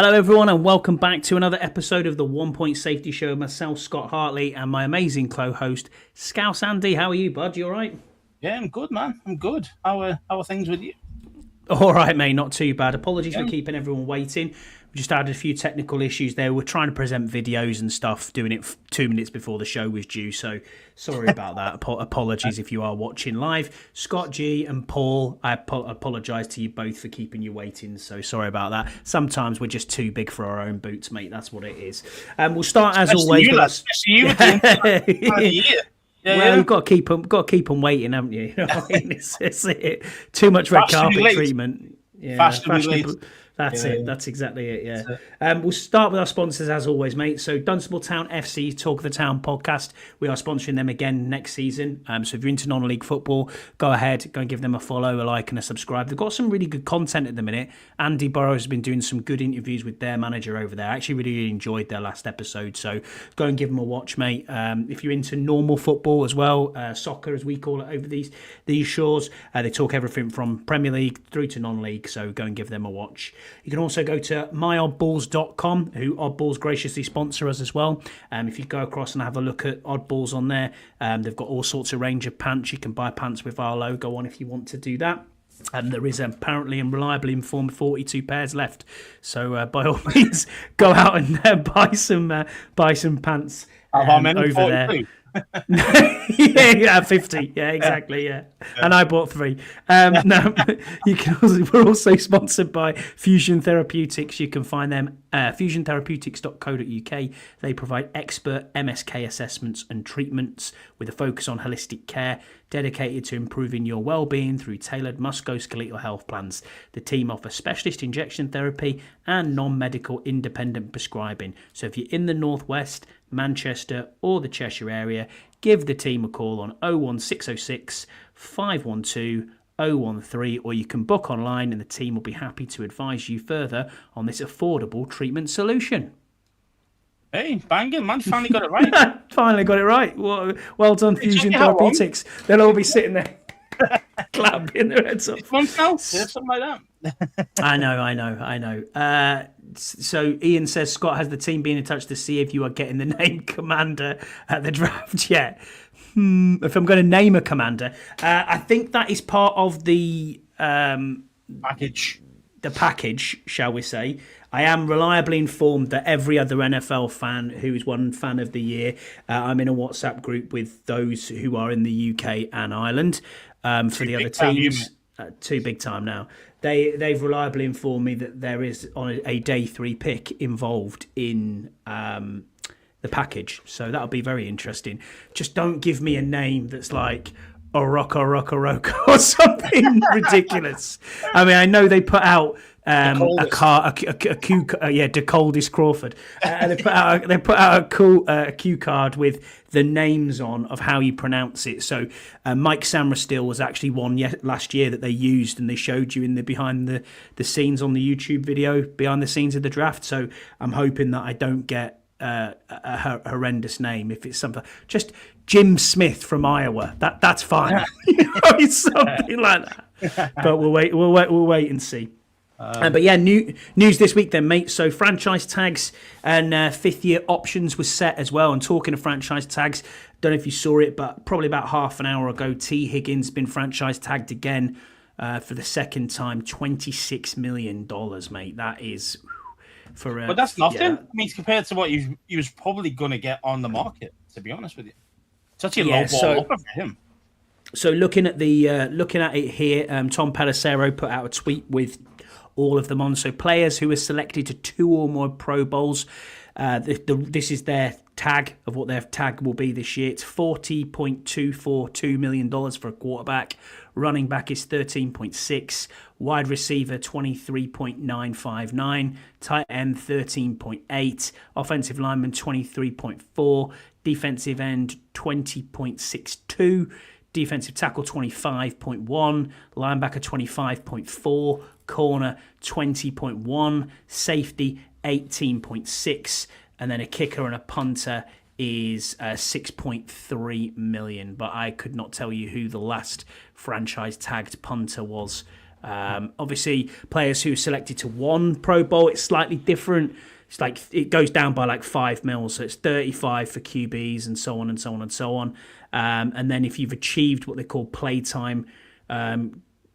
Hello, everyone, and welcome back to another episode of the 1 Point Safety Show. Myself, Scott Hartley, and my amazing co-host, Scouse Andy. How are you, bud? You all right? Yeah, I'm good, man. I'm good. How are things with you? All right, mate. Not too bad. Apologies Yeah. for keeping everyone waiting. We just had a few technical issues there. We're trying to present videos and stuff, doing it 2 minutes before the show was due. So sorry about that. Apologies if you are watching live. Scott G and Paul, I apologise to you both for keeping you waiting. So sorry about that. Sometimes we're just too big for our own boots, mate. That's what it is. We'll start as always. Well, you've got to keep them waiting, haven't you? You know what I mean? It's too much red carpet treatment. Yeah, fashionable. That's it. That's exactly it. Yeah. We'll start with our sponsors as always, mate. So Dunstable Town FC, Talk of the Town podcast. We are sponsoring them again next season. So if you're into non-league football, go ahead, go and give them a follow, a like, and a subscribe. They've got some really good content at the minute. Andy Burrows has been doing some good interviews with their manager over there. I actually really enjoyed their last episode. So go and give them a watch, mate. If you're into normal football as well, soccer as we call it over these shores, they talk everything from Premier League through to non-league. So go and give them a watch. You can also go to myoddballs.com, who Oddballs graciously sponsor us as well. If you go across and have a look at Oddballs on there, they've got all sorts of range of pants. You can buy pants with our logo on if you want to do that. And there is apparently and reliably informed 42 pairs left. So by all means, go out and buy some pants over there. Yeah, 50. Yeah, exactly. Yeah, and I bought 3. No, we're also sponsored by Fusion Therapeutics. You can find them fusiontherapeutics.co.uk. They provide expert MSK assessments and treatments with a focus on holistic care, dedicated to improving your well-being through tailored musculoskeletal health plans. The team offers specialist injection therapy and non-medical independent prescribing. So if you're in the Northwest, Manchester or the Cheshire area, give the team a call on 01606 512 013, or you can book online and the team will be happy to advise you further on this affordable treatment solution. Hey, banging, man. Finally got it right. Finally got it right. Well done, Fusion Therapeutics. They'll all be sitting there clapping their heads up. Something like that. I know. So Ian says, Scott, has the team been in touch to see if you are getting the name commander at the draft yet? If I'm going to name a commander, I think that is part of the package. The package, shall we say. I am reliably informed that every other NFL fan who is won Fan of the Year, I'm in a WhatsApp group with those who are in the UK and Ireland for the other teams. Too big time now. They've reliably informed me that there is on a day 3 pick involved in the package. So that'll be very interesting. Just don't give me a name that's like Oroko or something ridiculous. I mean, I know they put out DeColdis Crawford. They put out a cool cue card with the names on of how you pronounce it. So Mike Samrasteel was actually one last year that they used, and they showed you in the behind the scenes on the YouTube video behind the scenes of the draft. So I'm hoping that I don't get a horrendous name. If it's something just Jim Smith from Iowa, that's fine. It's something like that. But we'll wait and see. But yeah, news this week then, mate. So franchise tags and 5th year options was set as well. And talking of franchise tags, don't know if you saw it, but probably about half an hour ago, T. Higgins been franchise tagged again for the second time, $26 million, mate. That is for. But that's nothing. Yeah. I mean, compared to what you was probably going to get on the market, to be honest with you, it's actually a low ball offer for him. So looking at it here, Tom Pelissero put out a tweet with all of them on. So players who are selected to 2 or more Pro Bowls, this is their tag of what their tag will be this year. It's $40.242 million for a quarterback. Running back is 13.6. Wide receiver 23.959. Tight end 13.8. Offensive lineman 23.4. Defensive end 20.62. Defensive tackle 25.1, linebacker 25.4, corner 20.1, safety 18.6, and then a kicker and a punter is 6.3 million. But I could not tell you who the last franchise tagged punter was Obviously, players who are selected to one Pro Bowl, it's slightly different. It's like it goes down by like 5 mil, so it's 35 for QBs and so on and so on and so on. And then if you've achieved what they call playtime,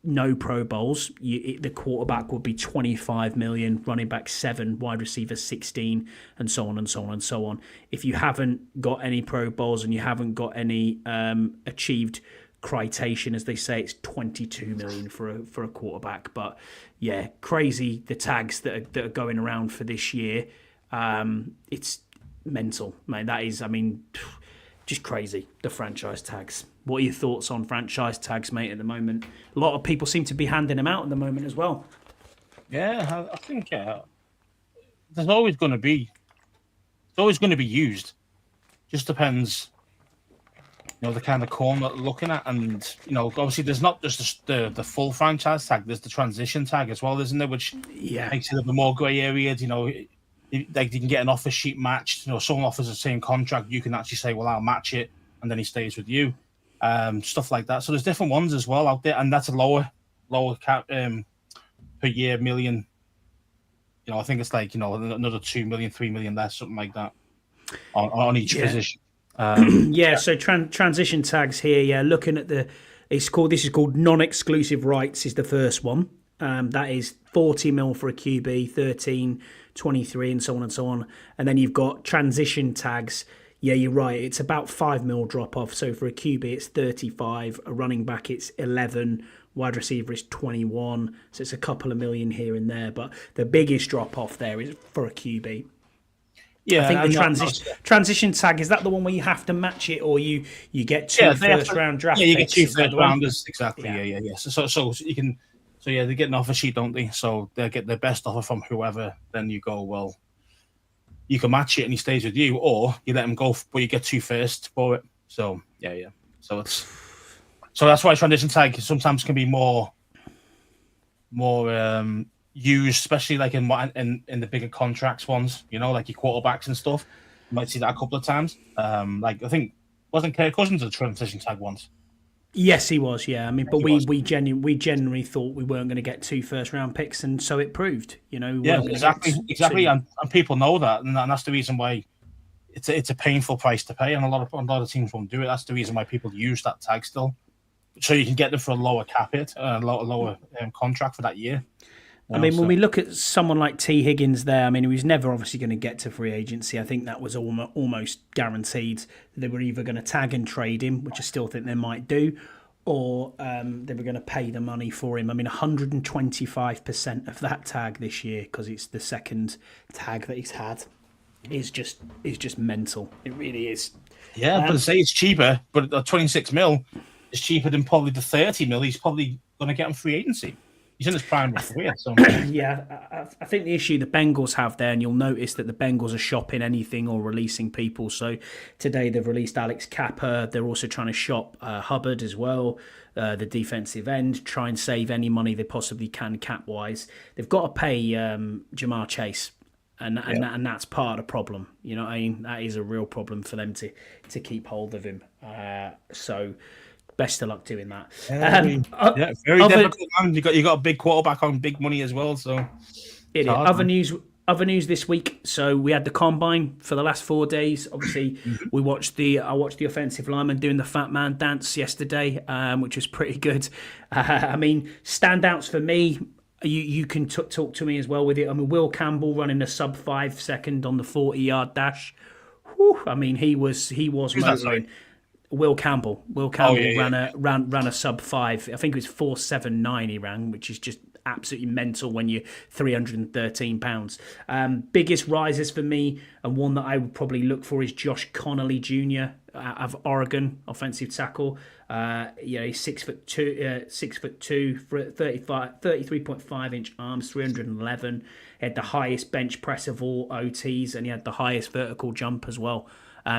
no Pro Bowls, the quarterback would be 25 million, running back 7, wide receiver 16, and so on and so on and so on. If you haven't got any Pro Bowls and you haven't got any achieved critation, as they say, it's 22 million for a quarterback. But yeah, crazy the tags that are going around for this year. It's mental, man. That is, I mean, just crazy, the franchise tags. What are your thoughts on franchise tags, mate, at the moment? A lot of people seem to be handing them out at the moment as well. Yeah, I think there's always going to be used. Just depends, the kind of corn that they're looking at. And, obviously there's not just the full franchise tag, there's the transition tag as well, isn't there? Which makes it a bit more grey area. Like you can get an offer sheet matched. Someone offers the same contract, you can actually say, well, I'll match it, and then he stays with you. Stuff like that. So there's different ones as well out there, and that's a lower cap per year million. I think it's like another 2 million, 3 million less, something like that on each position. So transition tags here. Yeah, looking at this is called non-exclusive rights is the first one. That is 40 mil for a QB, 13, 23, and so on and so on. And then you've got transition tags. Yeah, you're right. It's about 5 mil drop off. So for a QB, it's 35. A running back, it's 11. Wide receiver is 21. So it's a couple of million here and there. But the biggest drop off there is for a QB. Yeah, I think the transition tag, is that the one where you have to match it, or you get two first round draft picks? Yeah, you get 2 first rounders. Exactly. Yeah. So you can. So yeah, they get an offer sheet, don't they? So they get the best offer from whoever. Then you go, well, you can match it and he stays with you, or you let him go, but you get 2 first for it. So yeah. So that's why transition tag sometimes can be more used, especially like in the bigger contracts ones. Like your quarterbacks and stuff. You might see that a couple of times. Like I think wasn't Kirk Cousins a transition tag once? Yes, he was. Yeah, I mean, but we genuinely thought we weren't going to get 2 first round picks, and so it proved. Exactly, and people know that, and that's the reason why it's a painful price to pay, and a lot of teams won't do it. That's the reason why people use that tag still, so you can get them for a lower cap hit, a lower contract for that year. When we look at someone like T. Higgins there, he was never obviously going to get to free agency. I think that was almost guaranteed. They were either going to tag and trade him, which I still think they might do, or they were going to pay the money for him. 125% of that tag this year, because it's the second tag that he's had, is just mental. It really is. Yeah, but say it's cheaper, but 26 mil is cheaper than probably the 30 mil he's probably going to get on free agency. He's in his prime career. So. Yeah, I think the issue the Bengals have there, and you'll notice that the Bengals are shopping anything or releasing people. So today they've released Alex Kappa. They're also trying to shop Hubbard as well, the defensive end, try and save any money they possibly can cap-wise. They've got to pay Jamar Chase, and that's part of the problem. That is a real problem for them to keep hold of him. So... best of luck doing that. Very difficult, man. You got a big quarterback on big money as well. So other news this week. So we had the combine for the last 4 days. Obviously, I watched the offensive lineman doing the fat man dance yesterday, which was pretty good. Standouts for me. You can talk to me as well with it. Will Campbell running a sub 5 second on the 40-yard dash. Whew, he was motoring. Will Campbell ran a sub 5. I think it was 4.79 he ran, which is just absolutely mental when you're 313 pounds. Biggest rises for me, and one that I would probably look for, is Josh Connolly Jr. Of Oregon, offensive tackle. He's 6'2", 33.5 inch arms, 311. He had the highest bench press of all OTs, and he had the highest vertical jump as well.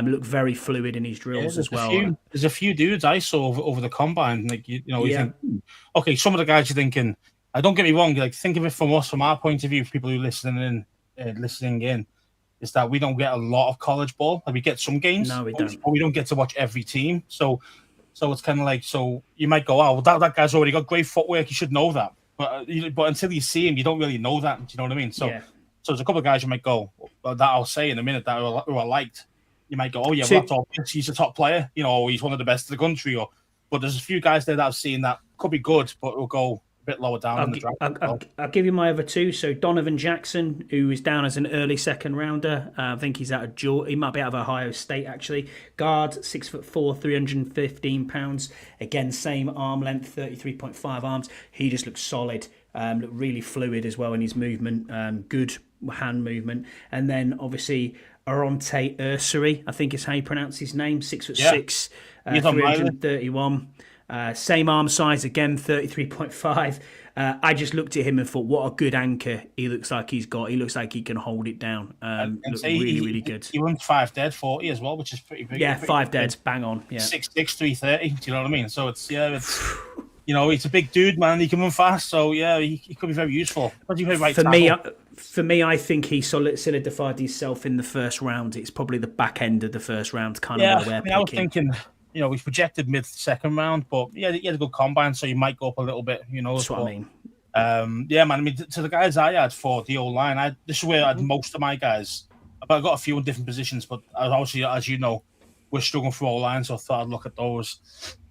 Looked very fluid in his drills as well. There's a few dudes I saw over the combine. Like you think, okay, some of the guys you're thinking. Don't get me wrong. Like think of it from our point of view, people who listening in, is that we don't get a lot of college ball. Like we get some games, no, we don't. But we don't get to watch every team. So it's kind of like, so you might go, oh, well, that guy's already got great footwork. You should know that. But until you see him, you don't really know that. Do you know what I mean? So there's a couple of guys you might go that I'll say in a minute that who I liked. You might go, oh yeah, well, that's obvious. He's a top player. He's one of the best in the country. But there's a few guys there that I've seen that could be good, but will go a bit lower down in the draft. I'll give you my other two. So Donovan Jackson, who is down as an early second rounder. I think he's out of Georgia. He might be out of Ohio State actually. Guard, 6'4", 315 pounds. Again, same arm length, 33.5 arms. He just looks solid. Looked really fluid as well in his movement. Good hand movement. And then obviously Aronte Ursery, I think is how you pronounce his name. 6'6", 331. Same arm size again, 33.5. I just looked at him and thought, what a good anchor he looks like he's got. He looks like he can hold it down. Looks really good. He runs 5 dead 40 as well, which is pretty big. Yeah, 5 dead, bang on. Yeah, 6'6", 330. Do you know what I mean? So it's he's a big dude, man. He can run fast, so yeah, he could be very useful. For me, I think he solidified himself in the first round. It's probably the back end of the first round, kind of where we're picking. I was thinking, he's projected mid-second round, but he had a good combine, so you might go up a little bit. That's what I mean. Man. I mean, to the guys I had for the O-line, this is where I had most of my guys. I've got a few in different positions, but obviously, as you know, we're struggling for O-line, so I thought I'd look at those.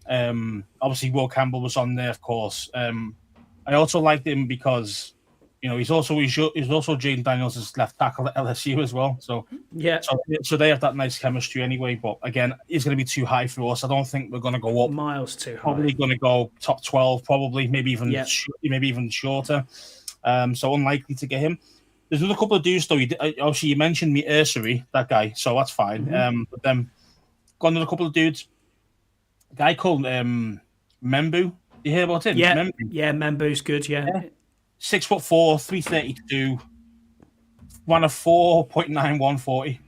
Obviously, Will Campbell was on there, of course. I also liked him because he's also Jaden Daniels' left tackle at LSU as well. So so they have that nice chemistry anyway. But again, he's going to be too high for us. I don't think we're going to go up. Miles too high. Probably going to go top 12, probably maybe even shorter. So unlikely to get him. There's another couple of dudes though. Obviously, you mentioned me Ursery, that guy, so that's fine. Mm-hmm. But then got another couple of dudes. A guy called Membu. You hear about him? Yeah, Membu's good. Yeah. 6'4", 332, ran a 4.9140.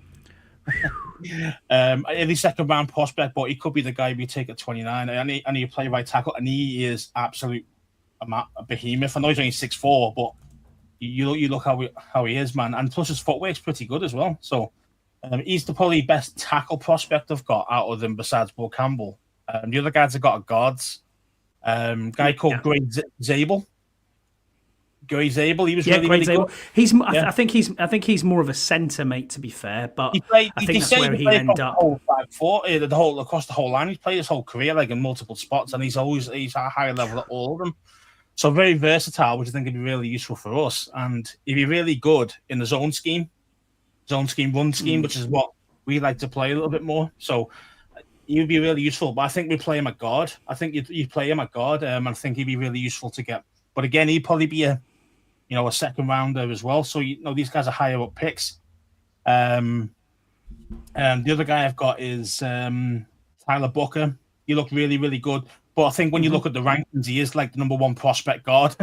Early second round prospect, but he could be the guy we take at 29. And he play right tackle, and he is absolute a behemoth. I know he's only 6'4", but you look how he is, man. And plus his footwork's pretty good as well. So he's the probably best tackle prospect I've got out of them besides Will Campbell. The other guys have got guards. Guy called Greg Zabel. Gary Zabel, he was really good. I think he's more of a centre, mate. To be fair, but I think that's where he'd end up. Across the whole line, he's played his whole career like in multiple spots, and he's at a higher level at all of them. So very versatile, which I think would be really useful for us, and he'd be really good in the zone scheme, run scheme, which is what we like to play a little bit more. So he would be really useful. But I think we play him at guard. I think you'd play him at guard, and I think he'd be really useful to get. But again, he'd probably be a second rounder as well. So these guys are higher up picks. And the other guy I've got is Tyler Booker. He looked really, really good. But I think when you look at the rankings, he is like the number one prospect guard.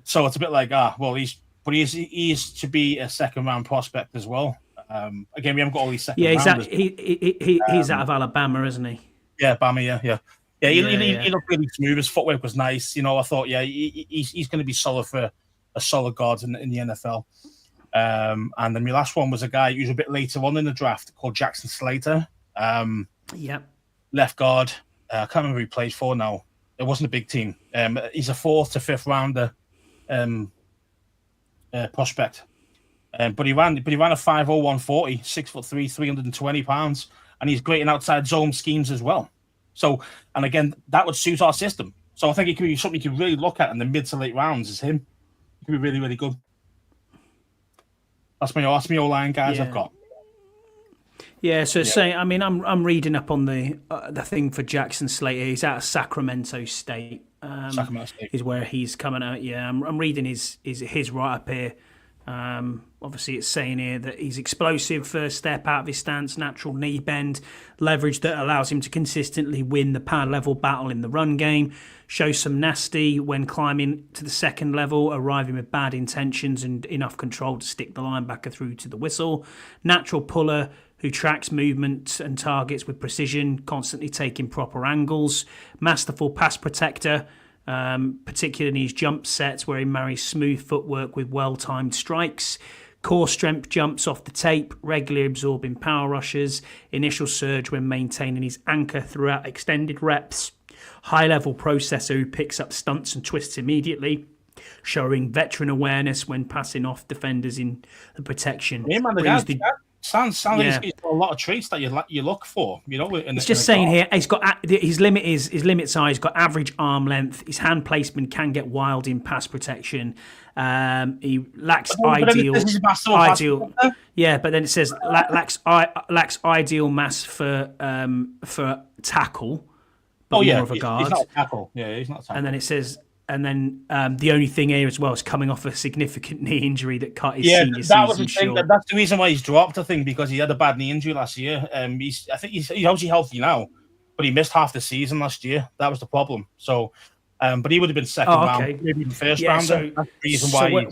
So it's a bit like he's to be a second round prospect as well. Again, we haven't got all these second rounders. Yeah, exactly. He's out of Alabama, isn't he? Yeah, Bama. Yeah. Yeah, he looked really smooth. His footwork was nice. I thought, he's going to be solid for a solid guard in the NFL. And then my last one was a guy who's a bit later on in the draft called Jackson Slater. Left guard. I can't remember who he plays for now. It wasn't a big team. He's a 4th to 5th rounder prospect. But he ran a 5.0140, 6'3", 320 pounds, and he's great in outside zone schemes as well. So, and again, that would suit our system. So I think it could be something you can really look at in the mid to late rounds is him. It could be really, really good. That's my O-line guys I've got. Yeah, so saying, I mean, I'm reading up on the thing for Jackson Slater. He's out of Sacramento State. Sacramento State is where he's coming out. Yeah, I'm reading his right up here. Obviously, it's saying here that he's explosive, first step out of his stance, natural knee bend, leverage that allows him to consistently win the power level battle in the run game, shows some nasty when climbing to the second level, arriving with bad intentions and enough control to stick the linebacker through to the whistle, natural puller who tracks movement and targets with precision, constantly taking proper angles, masterful pass protector, particularly in his jump sets where he marries smooth footwork with well-timed strikes, core strength jumps off the tape, regularly absorbing power rushes, initial surge when maintaining his anchor throughout extended reps, high-level processor who picks up stunts and twists immediately, showing veteran awareness when passing off defenders in the protection. Yeah, man, the guy sounds like he's got a lot of traits that you look for. It's just saying here, he's got his limit size. He's got average arm length. His hand placement can get wild in pass protection. He lacks ideal. Yeah, but then it says lacks ideal mass for tackle. But more of a guard. He's not a tackle. Yeah, he's not a tackle. And then it says. And then the only thing here as well is coming off a significant knee injury that cut his senior season short. That's the reason why he's dropped, I think, because he had a bad knee injury last year. I think he's obviously healthy now, but he missed half the season last year. That was the problem. So, but he would have been second round, maybe even first rounder. So, that's the reason why.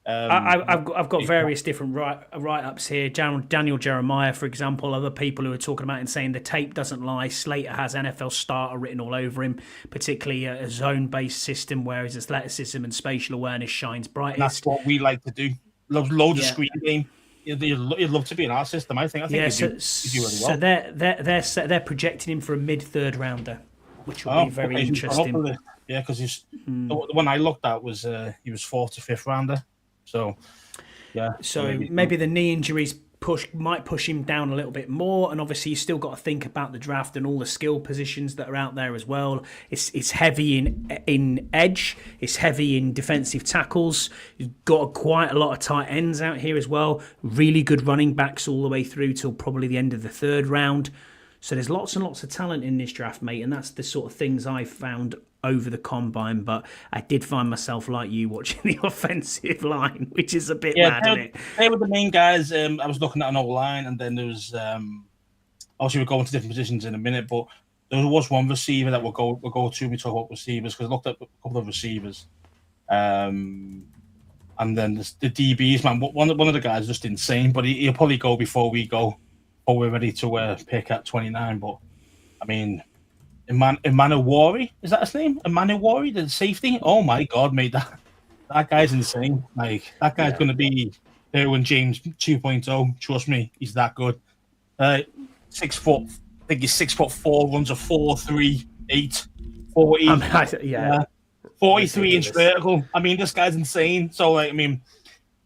I've got various different write-ups here. Daniel Jeremiah, for example, other people who are talking about and saying the tape doesn't lie. Slater has NFL starter written all over him, particularly a zone-based system where his athleticism and spatial awareness shines brightest. That's what we like to do. Loads of screen game. You'd love to be in our system. I think. You do really well. So they're projecting him for a mid-third rounder, which will be very interesting. Yeah, because the one I looked at was he was 4th to 5th rounder. So, yeah. So maybe the knee injuries might push him down a little bit more, and obviously you still got to think about the draft and all the skill positions that are out there as well. It's heavy in edge, it's heavy in defensive tackles. You've got quite a lot of tight ends out here as well. Really good running backs all the way through till probably the end of the 3rd round. So there's lots and lots of talent in this draft, mate, and that's the sort of things I found over the combine. But I did find myself, like you, watching the offensive line, which is a bit mad, isn't it? They were the main guys. I was looking at an old line, and then there was obviously we'll go into different positions in a minute, but there was one receiver that we'll go to when we talk about receivers, because I looked at a couple of receivers. And then the DBs, man, one of the guys is just insane, but he'll probably go before we're ready to pick at 29. But I mean, Emmanuel, is that his name? Emmanuel, the safety. Oh my God, mate, that guy's insane. Like, that guy's going to be Derwin James 2.0. Trust me, he's that good. 6 foot. I think he's 6'4", runs a 4.38, 40. 43 inch vertical. I mean, this guy's insane. So, like, I mean,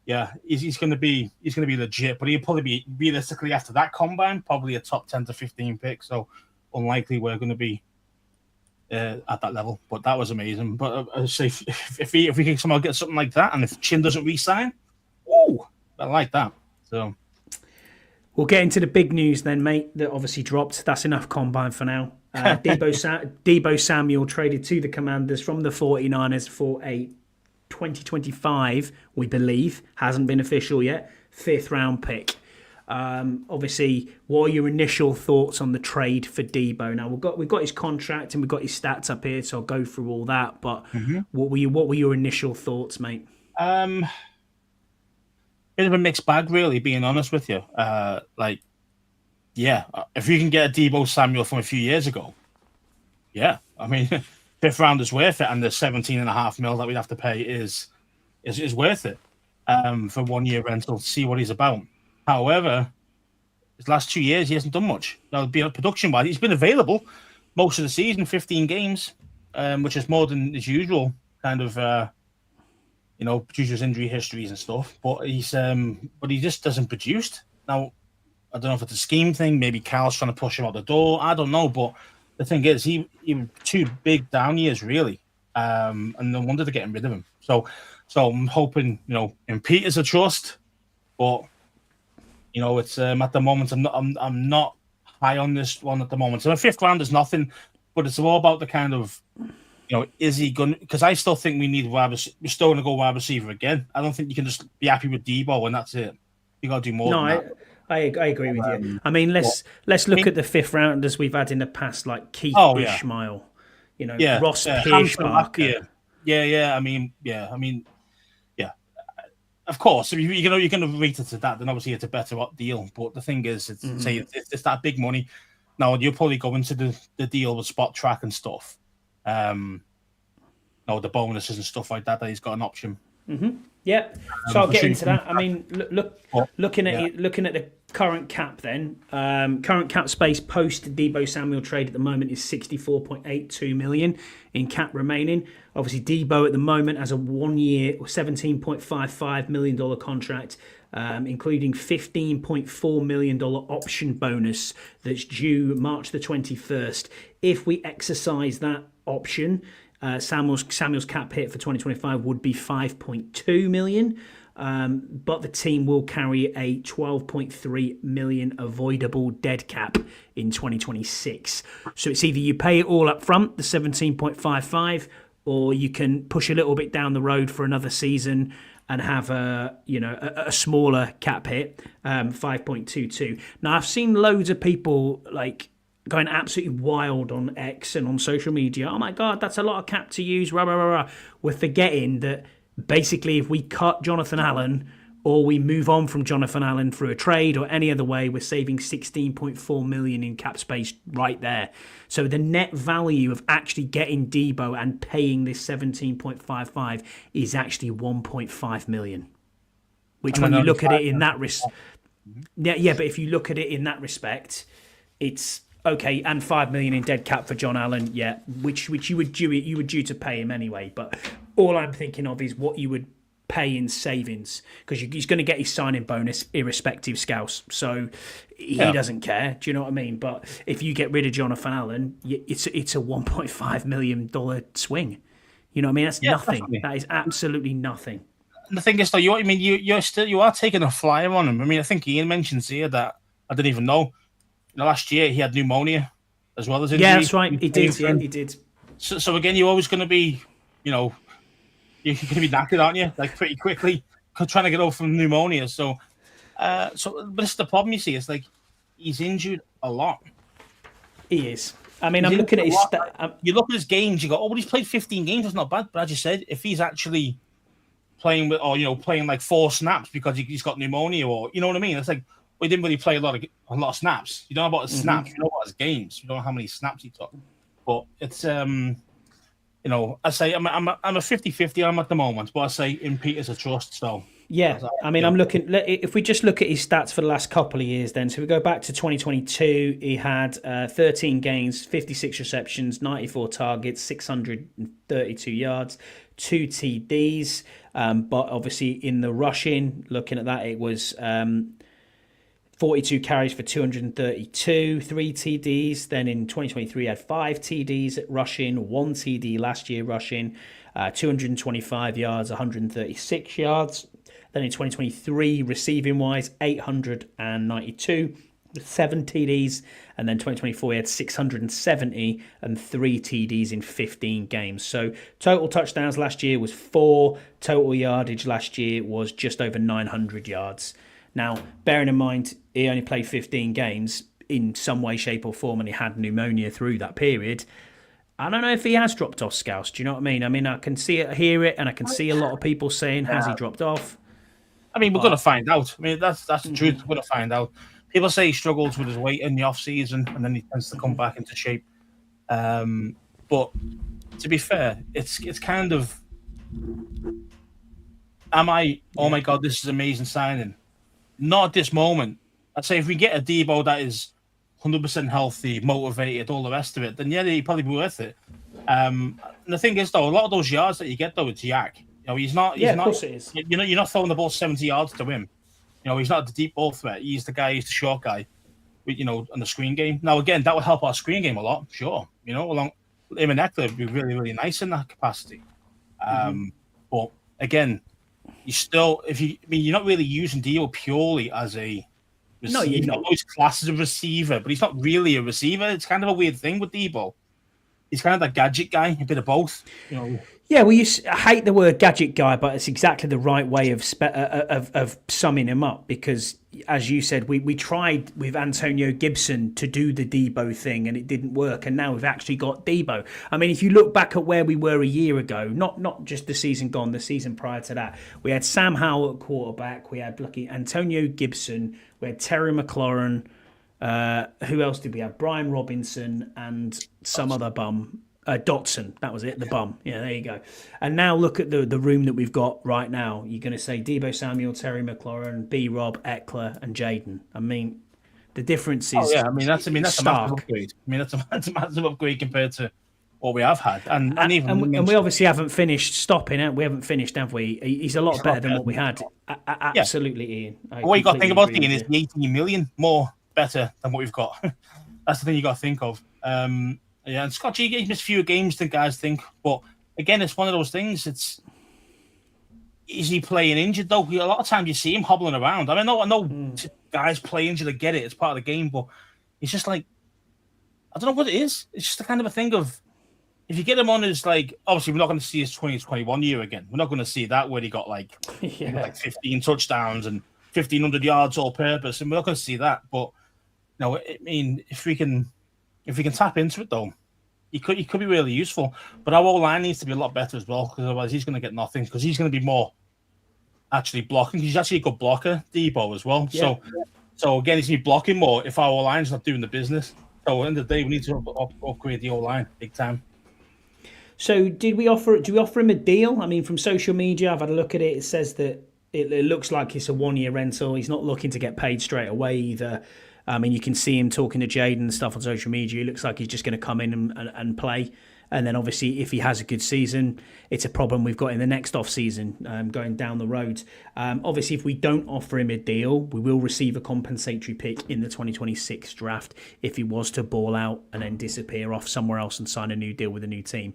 yeah, he's going to be legit. But he'll probably be, realistically, after that combine, probably a top 10 to 15 pick. So unlikely we're going to be at that level. But that was amazing. But if we can somehow get something like that, and if Chin doesn't re-sign, I like that. So we'll get into the big news then, mate. That obviously dropped. That's enough combine for now. Deebo Samuel traded to the Commanders from the 49ers for a 2025, we believe, hasn't been official yet, 5th round pick. Obviously, what are your initial thoughts on the trade for Deebo? Now we've got his contract and we've got his stats up here, so I'll go through all that. But what were your initial thoughts, mate? Bit of a mixed bag, really, being honest with you. If you can get a Deebo Samuel from a few years ago, yeah, I mean, 5th round is worth it, and the 17.5 mil that we'd have to pay is worth it for 1 year rental to see what he's about. However, his last 2 years he hasn't done much. Now, production wise, he's been available most of the season, 15 games, which is more than his usual kind of due to his injury histories and stuff. But he just doesn't produce. Now, I don't know if it's a scheme thing. Maybe Cal's trying to push him out the door. I don't know. But the thing is, he had 2 big down years, really. And no wonder they're getting rid of him. So I'm hoping, in Peter's a trust. But, it's at the moment, I'm not high on this one at the moment. So a 5th round is nothing. But it's all about the kind of, is he going to... Because I still think we're still going to go wide receiver again. I don't think you can just be happy with Deebo and that's it. You got to do more than that. I agree with you. I mean, let's look at the 5th rounders we've had in the past, like Keith Ishmael, Ross Pierce-Parker. Of course, if you're going to rate it to that, then obviously it's a better deal. But the thing is, it's that big money. Now, you'll probably go into the deal with spot track and stuff. The bonuses and stuff like that he's got an option. Yep. So I'll get into that. I mean, looking at the current cap then. Current cap space post Deebo Samuel trade at the moment is 64.82 million in cap remaining. Obviously, Deebo at the moment has a 1 year, $17.55 million contract, including $15.4 million option bonus that's due March the 21st. If we exercise that option, Samuel's cap hit for 2025 would be 5.2 million, but the team will carry a 12.3 million avoidable dead cap in 2026. So it's either you pay it all up front, the 17.55, or you can push a little bit down the road for another season and have a smaller cap hit, 5.22. Now I've seen loads of people going absolutely wild on X and on social media. Oh my God, that's a lot of cap to use. Rah, rah, rah, rah. We're forgetting that basically if we cut Jonathan Allen or we move on from Jonathan Allen through a trade or any other way, we're saving 16.4 million in cap space right there. So the net value of actually getting Deebo and paying this 17.55 is actually 1.5 million. Which when you look at it in that respect, but if you look at it in that respect, it's okay, and 5 million in dead cap for John Allen, yeah, which you were due to pay him anyway. But all I'm thinking of is what you would pay in savings, because he's going to get his signing bonus irrespective, Scouse. So he doesn't care. Do you know what I mean? But if you get rid of Jonathan Allen, it's a $1.5 million swing. You know what I mean? That's nothing. Definitely. That is absolutely nothing. And the thing is, though, you are taking a flyer on him. I mean, I think Ian mentions here that I didn't even know. Last year he had pneumonia as well as injury. Yeah, that's right. He did. Yeah, he did. So again, you're always going to be, you're going to be knackered, aren't you? Like pretty quickly, trying to get over from pneumonia. But it's the problem. You see, it's like he's injured a lot. He is. I mean, I'm looking at his. You look at his games. You go, oh, but he's played 15 games. That's not bad. But as you said, if he's actually playing with, or playing like 4 snaps because he's got pneumonia, or you know what I mean, it's like. We didn't really play a lot of snaps. You don't know about his snaps. You know about his games. You don't know how many snaps he took. But it's I say I'm a 50-50 I'm at the moment, but I say in Peter's a trust. So yeah, I mean, I'm looking. If we just look at his stats for the last couple of years, then so we go back to 2022, he had 13 games, 56 receptions, 94 targets, 632 yards, 2 TDs. But obviously in the rushing, looking at that, it was 42 carries for 232, 3 TDs. Then in 2023, he had 5 TDs at rushing, 1 TD last year rushing, 225 yards, 136 yards. Then in 2023, receiving-wise, 892, 7 TDs. And then 2024, he had 670 and 3 TDs in 15 games. So total touchdowns last year was 4. Total yardage last year was just over 900 yards. Now, bearing in mind, he only played 15 games in some way, shape or form, and he had pneumonia through that period. I don't know if he has dropped off, Scouse. Do you know what I mean? I mean, I can see it, hear it, and I can see a lot of people saying, has he dropped off? I mean, we're going to find out. I mean, that's the truth. We're going to find out. People say he struggles with his weight in the off-season, and then he tends to come back into shape. But to be fair, it's kind of, oh my God, this is amazing signing. Not at this moment. I'd say if we get a Deebo that is 100% healthy, motivated, all the rest of it, then he'd probably be worth it. And the thing is, though, a lot of those yards that you get, though, it's yak. He's not. Of course it is. You're not throwing the ball 70 yards to him. He's not the deep ball threat. He's the guy. He's the short guy. On the screen game. Now, again, that would help our screen game a lot. Sure. Along him and Eckler would be really, really nice in that capacity. But again. You're not really using Deebo purely as a receiver. No, you're not. He's classed as a receiver, but he's not really a receiver. It's kind of a weird thing with Deebo. He's kind of that gadget guy, a bit of both. Yeah, I hate the word gadget guy, but it's exactly the right way of summing him up, because, as you said, we tried with Antonio Gibson to do the Deebo thing and it didn't work, and now we've actually got Deebo. I mean, if you look back at where we were a year ago, not just the season gone, the season prior to that, we had Sam Howell at quarterback, we had Antonio Gibson, we had Terry McLaurin, who else did we have? Brian Robinson and some other bum. Dotson, that was it, the bum. Yeah, there you go. And now look at the room that we've got right now. You're going to say Deebo Samuel, Terry McLaurin, B. Rob, Eckler, and Jaden. I mean, the difference is. Oh yeah, that's a massive stark. upgrade. That's a massive upgrade compared to what we have had, and we obviously haven't finished stopping. We haven't finished, have we? He's a lot better than what we had. Absolutely, Ian. What you got to think about, Ian, is the 18 million more better than what we've got. That's the thing you got to think of. And Scott G gave missed fewer games than guys think, but again, it's one of those things. Is he playing injured though? A lot of times you see him hobbling around. I know guys play injured. I get it; it's part of the game, but it's just like I don't know what it is. It's just the kind of a thing of if you get him on as like obviously we're not going to see his 2021 year again. We're not going to see that where he got like 15 touchdowns and 1,500 yards all purpose, and we're not going to see that. But no, I mean if we can tap into it though. He could be really useful, but our O-line needs to be a lot better as well because otherwise he's going to get nothing because he's going to be more actually blocking. He's actually a good blocker, Deebo, as well. Yeah. So again, he's going to be blocking more if our O-line's not doing the business. So at the end of the day, we need to upgrade the O-line big time. So do we offer him a deal? I mean, from social media, I've had a look at it. It says that it looks like it's a 1-year rental. He's not looking to get paid straight away either. I mean, you can see him talking to Jaden and stuff on social media. He looks like he's just going to come in and play. And then obviously, if he has a good season, it's a problem we've got in the next off-season going down the road. Obviously, if we don't offer him a deal, we will receive a compensatory pick in the 2026 draft if he was to ball out and then disappear off somewhere else and sign a new deal with a new team.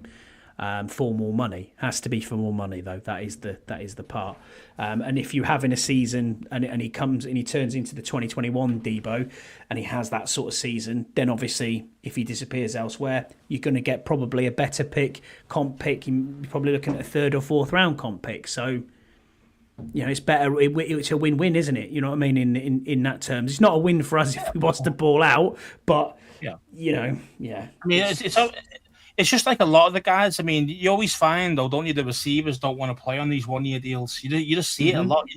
For more money. Has to be for more money though. That is the part. And if you have in a season and he comes and he turns into the 2021 Deebo and he has that sort of season, then obviously if he disappears elsewhere, you're going to get probably a better comp pick. You're probably looking at a 3rd or 4th round comp pick. So it's better. It's a win-win, isn't it? You know what I mean? In that terms, it's not a win for us if we was to ball out, but yeah. I mean, it's just like a lot of the guys. I mean, you always find, though, don't you, the receivers don't want to play on these 1-year deals. You just see it a lot.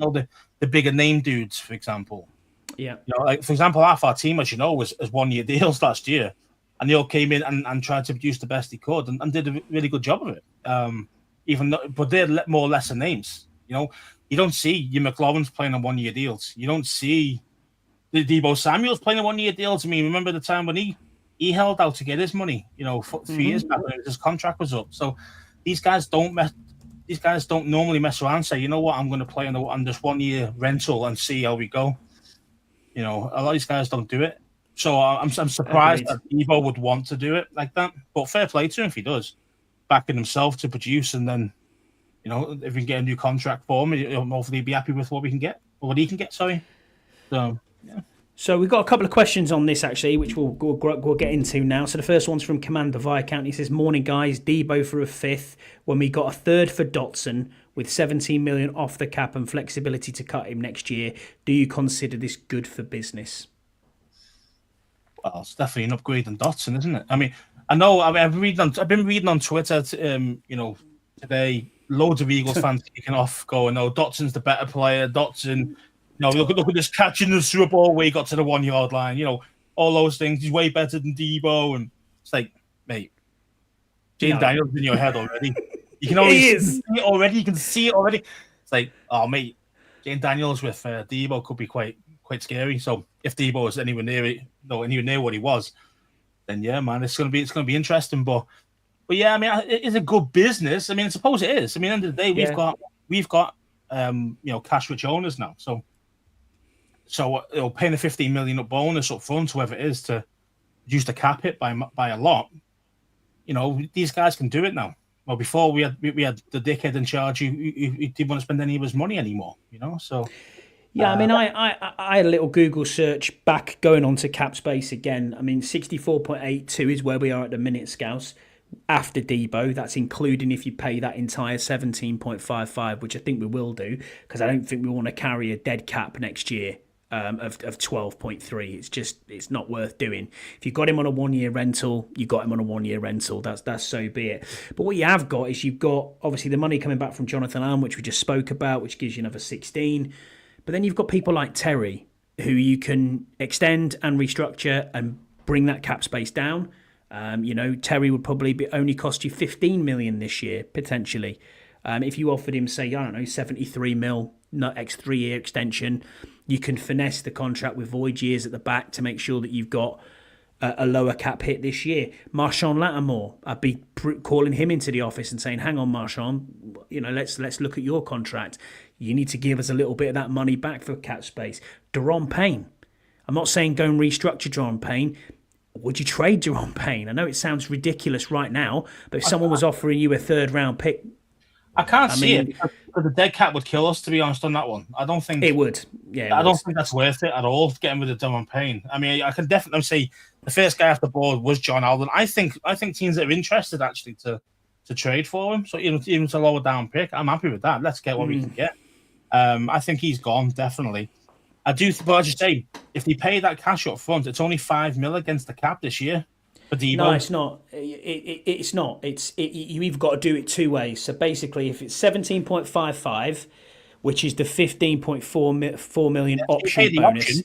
The bigger name dudes, for example. Yeah. Like for example, half our team, as you know, was 1-year deals last year, and they all came in and tried to produce the best he could and did a really good job of it. But they're more lesser names. You don't see your McLaurin's playing on 1-year deals. You don't see the Deebo Samuel's playing on 1-year deals. I mean, remember the time when he held out to get his money, 3 years back when his contract was up. So these guys don't normally mess around and say, you know what, I'm going to play on this 1-year rental and see how we go. A lot of these guys don't do it. So I'm surprised that Deebo would want to do it like that. But fair play to him if he does, backing himself to produce, and then if we can get a new contract for him, he'll hopefully be happy with what we can get or what he can get. Sorry. So yeah. So we've got a couple of questions on this, actually, which we'll get into now. So the first one's from Commander Viscount. He says, morning, guys. Deebo for a 5th when we got a 3rd for Dotson with 17 million off the cap and flexibility to cut him next year. Do you consider this good for business? Well, it's definitely an upgrade on Dotson, isn't it? I mean, I've been reading on Twitter, today, loads of Eagles fans kicking off, going, "Oh, Dotson's the better player. Dotson, look at this catch in the Super Bowl where he got to the 1-yard line. All those things. He's way better than Deebo." And it's like, mate, Jaden Daniels in your head already. You can already see it already. You can see it already. It's like, oh, mate, Jaden Daniels with Deebo could be quite scary. So if Deebo is anywhere near what he was, then yeah, man, it's gonna be interesting. But yeah, I mean, it's a good business. I mean, I suppose it is. I mean, at the end of the day, we've got cash rich owners now. So paying a 15 million up bonus up front, whoever it is, to reduce the cap hit by a lot. These guys can do it now. Well, before we had the dickhead in charge who didn't want to spend any of his money anymore. So. Yeah, I mean, I had a little Google search back going on to cap space again. I mean, 64.82 is where we are at the minute, Scouse. After Deebo, that's including if you pay that entire 17.55, which I think we will do, because I don't think we want to carry a dead cap next year of 12.3. It's not worth doing. If you got him on a 1-year rental, you got him on a 1-year rental. That's so be it. But what you have got is you've got obviously the money coming back from Jonathan Allen, which we just spoke about, which gives you another 16. But then you've got people like Terry, who you can extend and restructure and bring that cap space down. Terry would probably only cost you 15 million this year potentially. If you offered him, say, I don't know, 73 mil, X 3-year extension, you can finesse the contract with void years at the back to make sure that you've got a lower cap hit this year. Marshawn Lattimore, I'd be calling him into the office and saying, hang on, Marshawn, let's look at your contract. You need to give us a little bit of that money back for cap space. Daron Payne. I'm not saying go and restructure Daron Payne. Would you trade Daron Payne? I know it sounds ridiculous right now, but if someone was offering you a 3rd-round pick, I can't see it because the dead cap would kill us, to be honest, on that one. I don't think it would. Yeah, I don't think that's worth it at all, getting rid of Daron Payne. I mean, I can definitely say the first guy off the board was John Alden. I think teams that are interested actually to trade for him. So even to lower down pick, I'm happy with that. Let's get what we can get. I think he's gone, definitely. I do, but as you say, if they pay that cash up front, it's only 5 mil against the cap this year. No, it's not. It's not. You either got to do it 2 ways. So basically, if it's 17.55, which is the 15.4 million option bonus, option.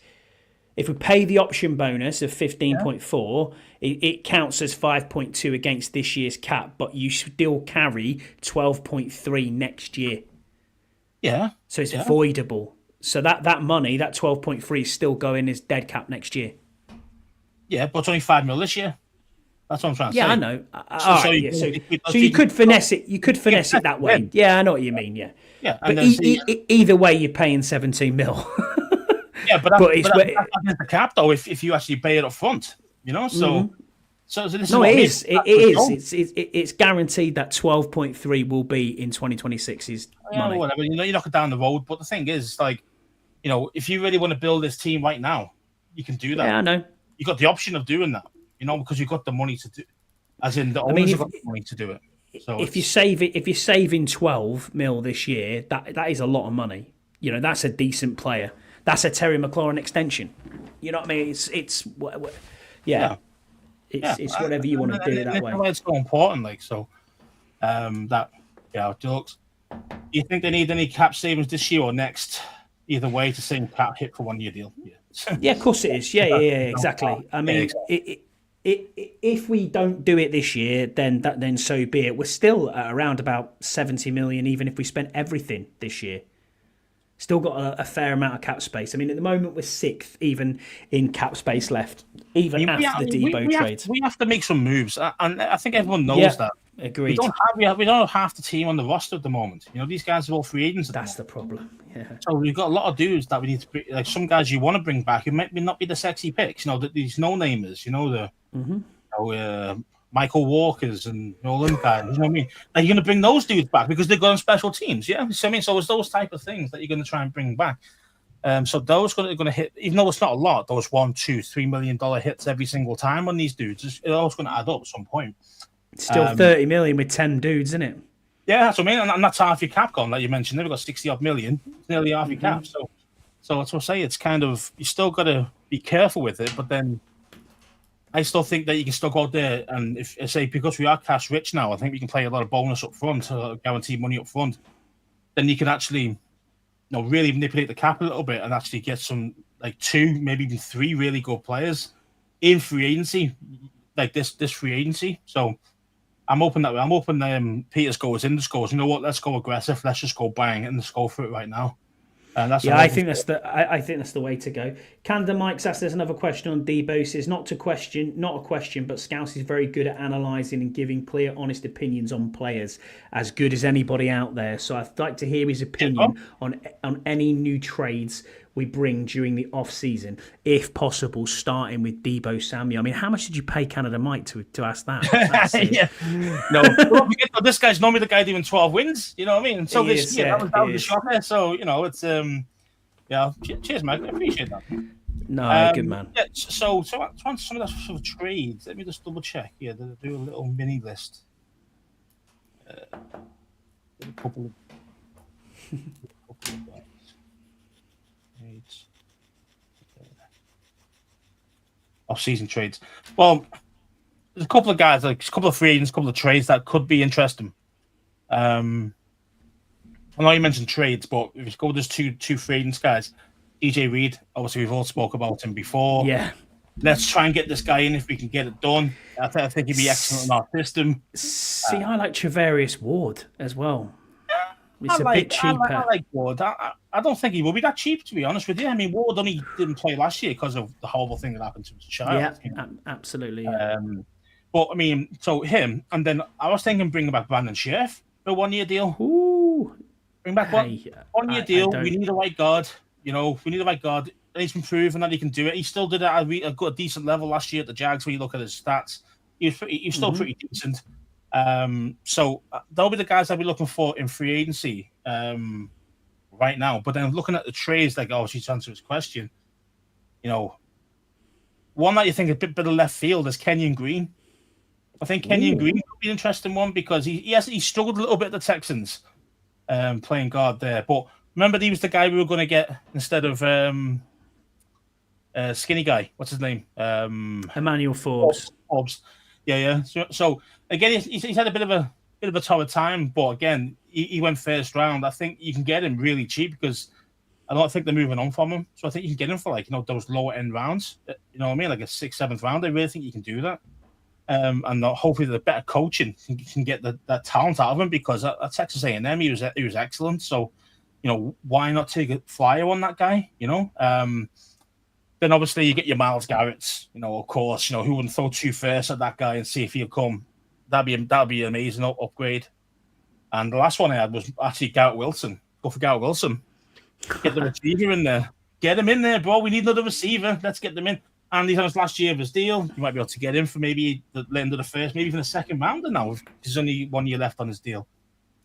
If we pay the option bonus of 15.4, it counts as 5.2 against this year's cap, but you still carry 12.3 next year. Yeah. So it's voidable. So that money, that 12.3, is still going as dead cap next year. Yeah, but it's only 5 mil this year. That's what I'm trying to say. Yeah, I know. So you could finesse it. You could finesse it that way. Yeah, I know what you mean. Yeah. Yeah. But either way, you're paying 17 mil. Yeah, but that's the cap though. If you actually pay it up front, So this is no, it is. It is. It's guaranteed that 12.3 will be in 2026's money. Whatever. You knock it down the road. But the thing is, if you really want to build this team right now, you can do that. Yeah, I know. You got the option of doing that. Because you've got the money to do, as in the owners have got the money to do it. So if you're saving 12 mil this year, that is a lot of money. That's a decent player. That's a Terry McLaurin extension. You know what I mean? It's whatever you want to do it that way. It's so important, jokes. Do you think they need any cap savings this year or next? Either way, it's the same cap hit for 1 year deal. Yeah. Yeah, of course it is. Yeah, exactly. I mean, if we don't do it this year, then so be it. We're still at around about 70 million, even if we spent everything this year. Still got a fair amount of cap space. I mean, at the moment we're 6th, even in cap space left, after the Deebo trades. We have to make some moves, and I think everyone knows that. Agreed. We don't have half the team on the roster at the moment. These guys are all free agents. That's the problem. Yeah. So we've got a lot of dudes that we need to bring, like some guys you want to bring back who might not be the sexy picks. These no-namers. Michael Walkers and all them guys. You know what I mean? Are you going to bring those dudes back because they're going on special teams? Yeah. So it's those type of things that you're going to try and bring back. So those are going to hit, even though it's not a lot. Those $1, $2, $3 million hits every single time on these dudes. It's all going to add up at some point. Still 30 million with 10 dudes, isn't it? Yeah, that's what I mean. And that's half your cap gone, like you mentioned. They've got 60-odd million, nearly half your cap. So that's what I say. It's kind of, you still got to be careful with it. But then I still think that you can still go out there and, because we are cash rich now, I think we can play a lot of bonus up front, guaranteed money up front. Then you can actually, really manipulate the cap a little bit and actually get some, 2, maybe even 3 really good players in free agency, like this free agency. So I'm hoping that way. I'm hoping Peters goes in the scores. You know what? Let's go aggressive. Let's just go bang and let's go for it right now. I think that's the way to go. Canada Mike's asked us another question on Deebo. Says not a question, but Scouse is very good at analysing and giving clear, honest opinions on players, as good as anybody out there. So I'd like to hear his opinion on any new trades we bring during the off season, if possible, starting with Deebo Samuel. I mean, how much did you pay Canada Mike to ask that? No, this guy's normally the guy doing 12 wins. You know what I mean? So that was the shocker. So it's cheers, Mike. I appreciate that. No, good man. Yeah, so some of that sort of trades. Let me just double check. Yeah, they'll do a little mini list. A couple of guys. Off-season trades. Well, there's a couple of guys, a couple of free agents, a couple of trades that could be interesting. I know you mentioned trades, but if you go, there's two free agents guys. DJ Reed, obviously we've all spoke about him before. Yeah. let's try and get this guy in if we can get it done. I think he'd be excellent in our system. See, I like Travarius Ward as well. It's a bit cheaper. I like Ward. I don't think he will be that cheap, to be honest with you. I mean, Ward only didn't play last year because of the horrible thing that happened to his child. Yeah, absolutely. But I mean, so him, and then I was thinking bringing back Brandon Scherf for a 1-year deal. Ooh, bring back one-year deal. We need a right guard. We need a right guard. And he's been proven that he can do it. He still did it at a decent level last year at the Jags. When you look at his stats, he was still pretty decent. So they'll be the guys I'll be looking for in free agency right now. But then looking at the trades, like she's to answer his question, one that you think a bit of left field is Kenyon Green. I think Kenyon Green could be an interesting one because he struggled a little bit at the Texans playing guard there. But remember, he was the guy we were going to get instead of skinny guy. What's his name? Emmanuel Forbes. Yeah. So again, he's had a bit of a tougher time, but again, he went first round. I think you can get him really cheap because I don't think they're moving on from him. So I think you can get him for those lower end rounds. You know what I mean? Like a 6th, 7th round. I really think you can do that. And hopefully the better coaching can get that talent out of him because at Texas A&M he was excellent. So why not take a flyer on that guy? Then obviously you get your Myles Garrett's. Of course, who wouldn't throw 2 firsts at that guy and see if he'll come? That'd be an amazing upgrade. And the last one I had was actually Garrett Wilson. Go for Garrett Wilson. Get the receiver in there. Get him in there, bro. We need another receiver. Let's get them in. And he's on his last year of his deal. You might be able to get him for maybe the end of the first, maybe even the second rounder now. There's only 1 year left on his deal.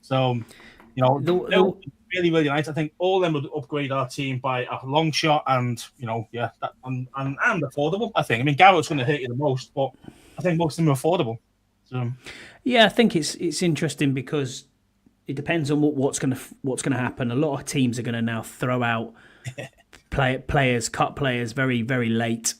So, really, really nice. I think all of them would upgrade our team by a long shot and, and affordable, I think. I mean, Garrett's going to hurt you the most, but I think most of them are affordable. So, yeah, I think it's interesting because it depends on what's going to happen. A lot of teams are going to now throw out cut players very, very late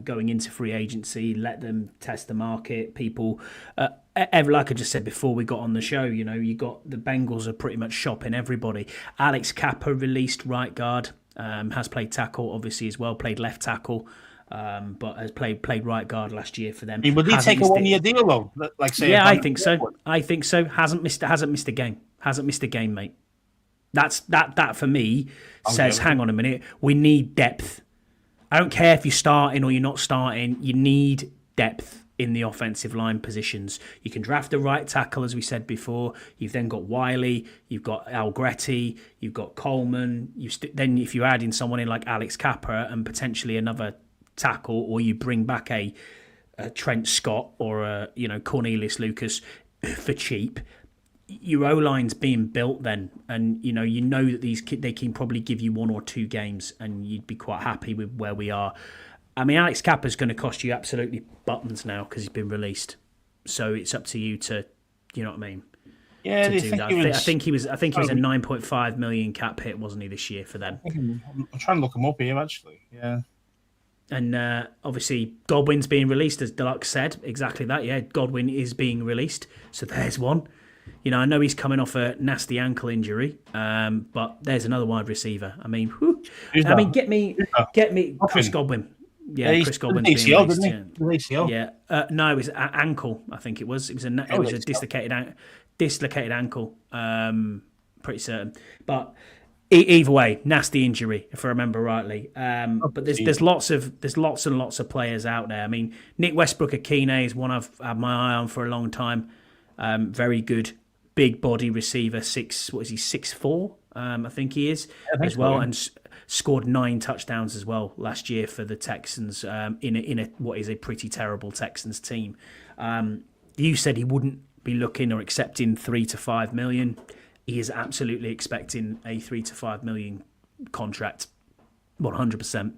going into free agency, let them test the market. People, like I just said before we got on the show, you got the Bengals are pretty much shopping everybody. Alex Kappa released right guard, has played tackle obviously as well, played left tackle, but has played right guard last year for them. Would he take a 1-year deal though? I think so. Hasn't missed a game. Hasn't missed a game, mate. That for me says, hang on a minute, we need depth. I don't care if you're starting or you're not starting. You need depth in the offensive line positions. You can draft a right tackle, as we said before. You've then got Wiley, you've got Algretti, you've got Coleman. Then if you add in someone in like Alex Kappa and potentially another tackle, or you bring back a Trent Scott or a Cornelius Lucas for cheap, your O-line's being built then, and you know that they can probably give you 1 or 2 games and you'd be quite happy with where we are. I mean, Alex Kappa's going to cost you absolutely buttons now because he's been released, so it's up to you to, you know what I mean? Yeah, to do that. I think he was a 9.5 million cap hit, wasn't he, this year for them? I'm trying to look him up here actually. Yeah. And obviously Godwin's being released, as Deluxe said. Exactly that. Yeah, Godwin is being released, so there's one. I know he's coming off a nasty ankle injury, but there's another wide receiver. I mean, get me Chris Godwin. Yeah, Chris Godwin's being released. Yeah. No, it was ankle. I think it was. It was a dislocated ankle. Pretty certain. But either way, nasty injury, if I remember rightly. But there's lots and lots of players out there. I mean, Nick Westbrook-Akine is one I've had my eye on for a long time. Very good, big body receiver. 6'4", I think he is as well, and scored 9 touchdowns as well last year for the Texans in a what is a pretty terrible Texans team. You said he wouldn't be looking or accepting 3 to 5 million. He is absolutely expecting a 3 to 5 million contract, 100%.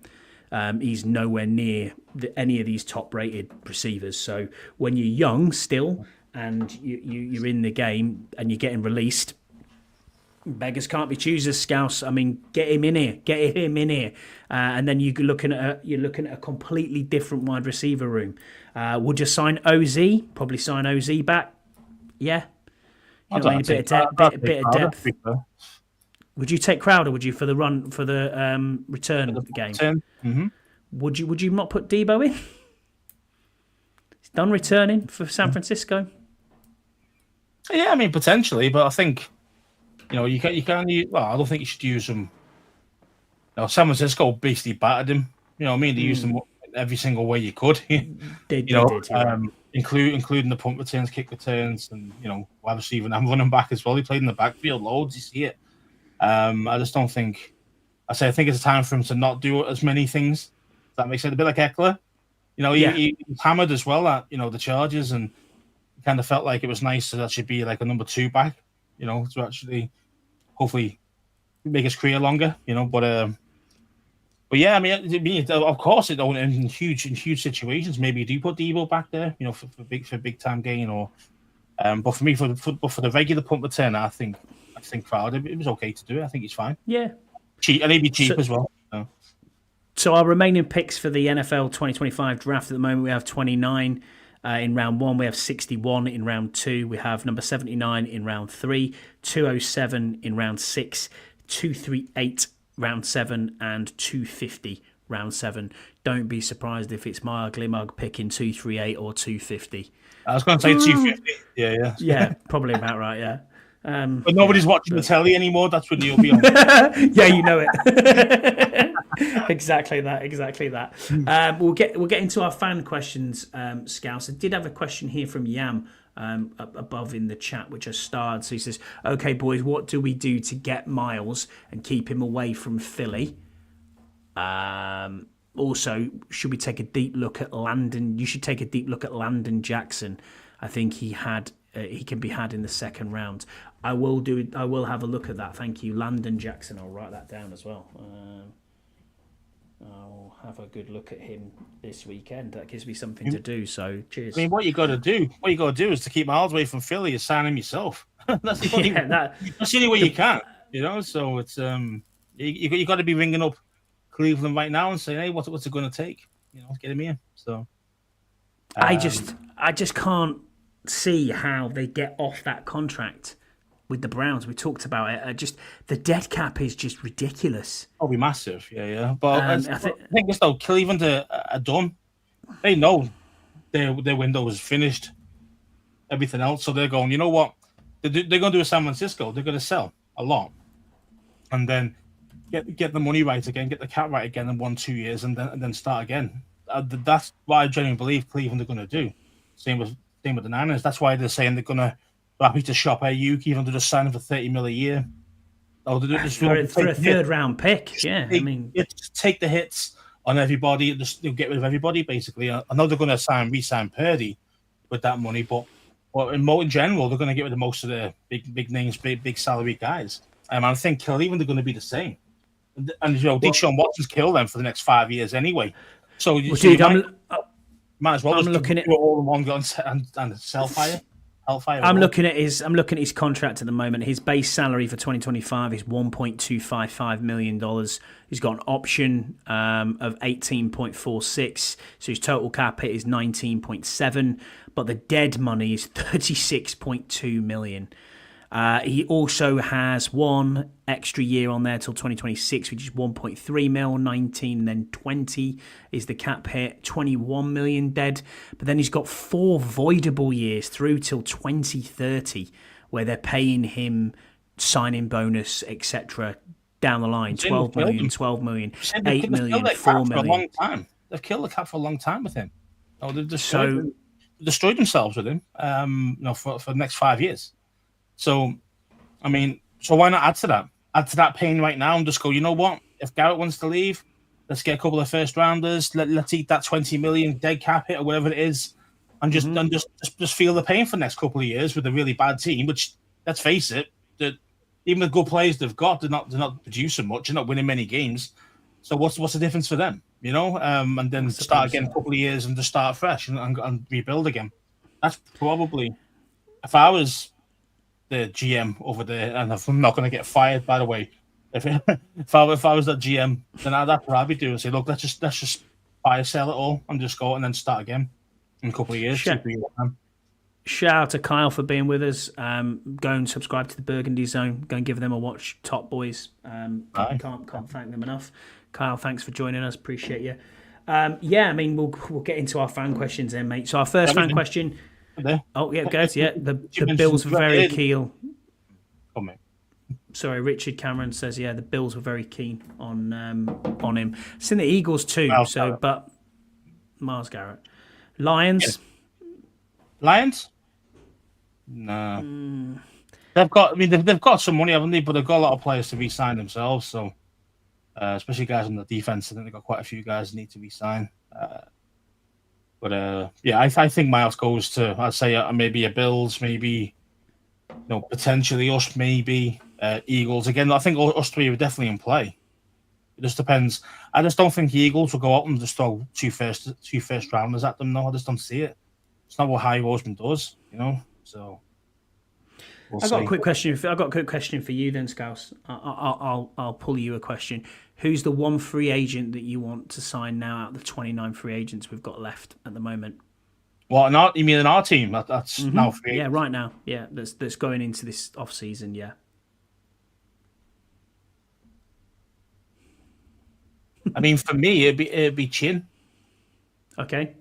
He's nowhere near any of these top-rated receivers. So when you're young still and you're in the game and you're getting released, beggars can't be choosers, Scouse. I mean, get him in here, and then you're looking at a completely different wide receiver room. Would you sign OZ? Probably sign OZ back. Yeah, a bit of depth. Would you take Crowder? Would you for the return of the game? Mm-hmm. would you not put Deebo in? He's done returning for San Francisco. Yeah, I mean potentially, but I think you can. Well, I don't think you should use him. San Francisco basically battered him. You know what I mean? They used him every single way you could. They did. Including the punt returns, kick returns, and wide receiver and running back as well. He played in the backfield loads. You see it. I just don't think. I think it's a time for him to not do as many things. Does that make sense? A bit like Eckler. He was hammered as well at the Chargers, and kind of felt like it was nice to actually be like a number 2 back. To actually hopefully make his career longer. But yeah, I mean, of course, in huge situations, maybe you do put Deebo back there, for big time gain, or but for me, for the regular punt return, I think Crowder, it was okay to do it. I think he's fine. Yeah, cheap, and he'd be cheap as well. So our remaining picks for the NFL 2025 draft at the moment, we have 29 in round 1, we have 61 in round 2, we have number 79 in round 3, 207 in round 6, 238 round 7 and 250 round 7. Don't be surprised if it's my ugly mug picking 238 or 250. I was going to say 250. Yeah. Yeah, probably about right, yeah. But nobody's watching the telly anymore. That's when you'll be on. Yeah, you know it. Exactly that. We'll get into our fan questions, Scouse. I did have a question here from Yam above in the chat, which I starred. So he says, "Okay, boys, what do we do to get Miles and keep him away from Philly? Also, should we take a deep look at Landon? You should take a deep look at Landon Jackson. I think he can be had in the second round. I will have a look at that. Thank you, Landon Jackson. I'll write that down as well. I'll have a good look at him this weekend. That gives me something to do. So cheers. I mean, what you got to do is to keep Miles away from Philly is sign him yourself. That's the only way you can. So it's you got to be ringing up Cleveland right now and saying, hey, what's it going to take? Get him in. So I just can't see how they get off that contract with the Browns. We talked about it. Just the dead cap is just ridiculous. It'll be massive, yeah. But I think this though, Cleveland are done. They know their window is finished. Everything else, so they're going. You know what? They're going to do a San Francisco. They're going to sell a lot, and then get the money right again, get the cap right again in 1-2 years, and then start again. That's what I genuinely believe Cleveland are going to do. Same with the Niners. That's why they're saying they're going to happy to shop Ayuk, even to just sign him for $30 million a year. For a third round pick, yeah. Take the hits on everybody. Just get rid of everybody, basically. I know they're going to re-sign Purdy with that money, but in general, they're going to get rid of most of the big names, big salary guys. I think Cleveland are going to be the same. And Deshaun Watson's kill them for the next 5 years anyway. So, might as well just look at all in one go and sell fire. I'm looking at his contract at the moment. His base salary for 2025 is $1.255 million. He's got an option of 18.46, so his total cap hit is 19.7, but the dead money is 36.2 million. He also has one extra year on there till 2026, which is 1.3 mil, 19, and then 20 is the cap hit, 21 million dead. But then he's got 4 voidable years through till 2030, where they're paying him signing bonus, etc. down the line. 12 million, 12 million, 8 million, 4 million. For a long time. They've killed the cap for a long time with him. They've destroyed themselves with him. For the next 5 years. So, so why not add to that? Add to that pain right now and just go, you know what? If Garrett wants to leave, let's get a couple of first rounders. Let's eat that 20 million dead cap hit or whatever it is, and just feel the pain for the next couple of years with a really bad team. Which, let's face it, that even the good players they've got, they're not producing much. They're not winning many games. So what's the difference for them? And then start again a couple of years and just start fresh and rebuild again. That's probably, if I was the GM over there, and I'm not going to get fired, by the way. If I was that GM, then that's what I'd be doing. Say, look, let's just fire sell it all and just go and then start again in a couple of years. Shout out to Kyle for being with us. Go and subscribe to the Burgundy Zone. Go and give them a watch. Top boys. Can't thank them enough. Kyle, thanks for joining us. Appreciate you. Yeah, I mean, we'll get into our fan questions then, mate. So our first fan question. Oh, yeah, guys, yeah. The Bills were very keen. Oh, mate. Sorry, Richard Cameron says, yeah, the Bills were very keen on him. I've seen the Eagles too, but Myles Garrett. Lions? Yeah. Lions? No. They've got some money, haven't they? But they've got a lot of players to re-sign themselves, so especially guys on the defense. I think they've got quite a few guys that need to re-sign. But I think Myles goes to, I'd say maybe a Bills, maybe potentially us, maybe Eagles. Again, I think us three are definitely in play. It just depends. I just don't think the Eagles will go out and just throw two first rounders at them. No, I just don't see it. It's not what Harry Roseman does, So I've got a quick question. I've got a quick question for you then, Scouse. I'll pull you a question. Who's the one free agent that you want to sign now out of the 29 free agents we've got left at the moment? What? You mean in our team? That's now free agent? Yeah, right now. Yeah, that's going into this off season. Yeah. I mean, for me, it'd be Chin. Okay.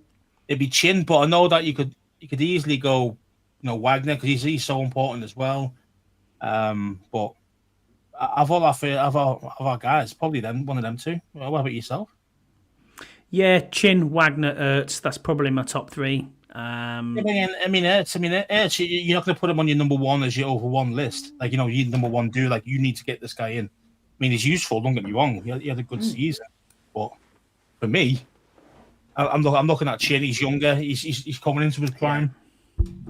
It'd be Chin, but I know that you could easily go, Wagner, because he's so important as well. But of all our guys, probably one of them two. What about yourself? Yeah, Chin, Wagner, Ertz. That's probably my top three. Ertz. You're not going to put him on your number one as your over one list. Like your number one dude. Like you need to get this guy in. I mean, he's useful. Don't get me wrong. He had a good season, but for me, I'm looking at Chin. He's younger. He's coming into his prime.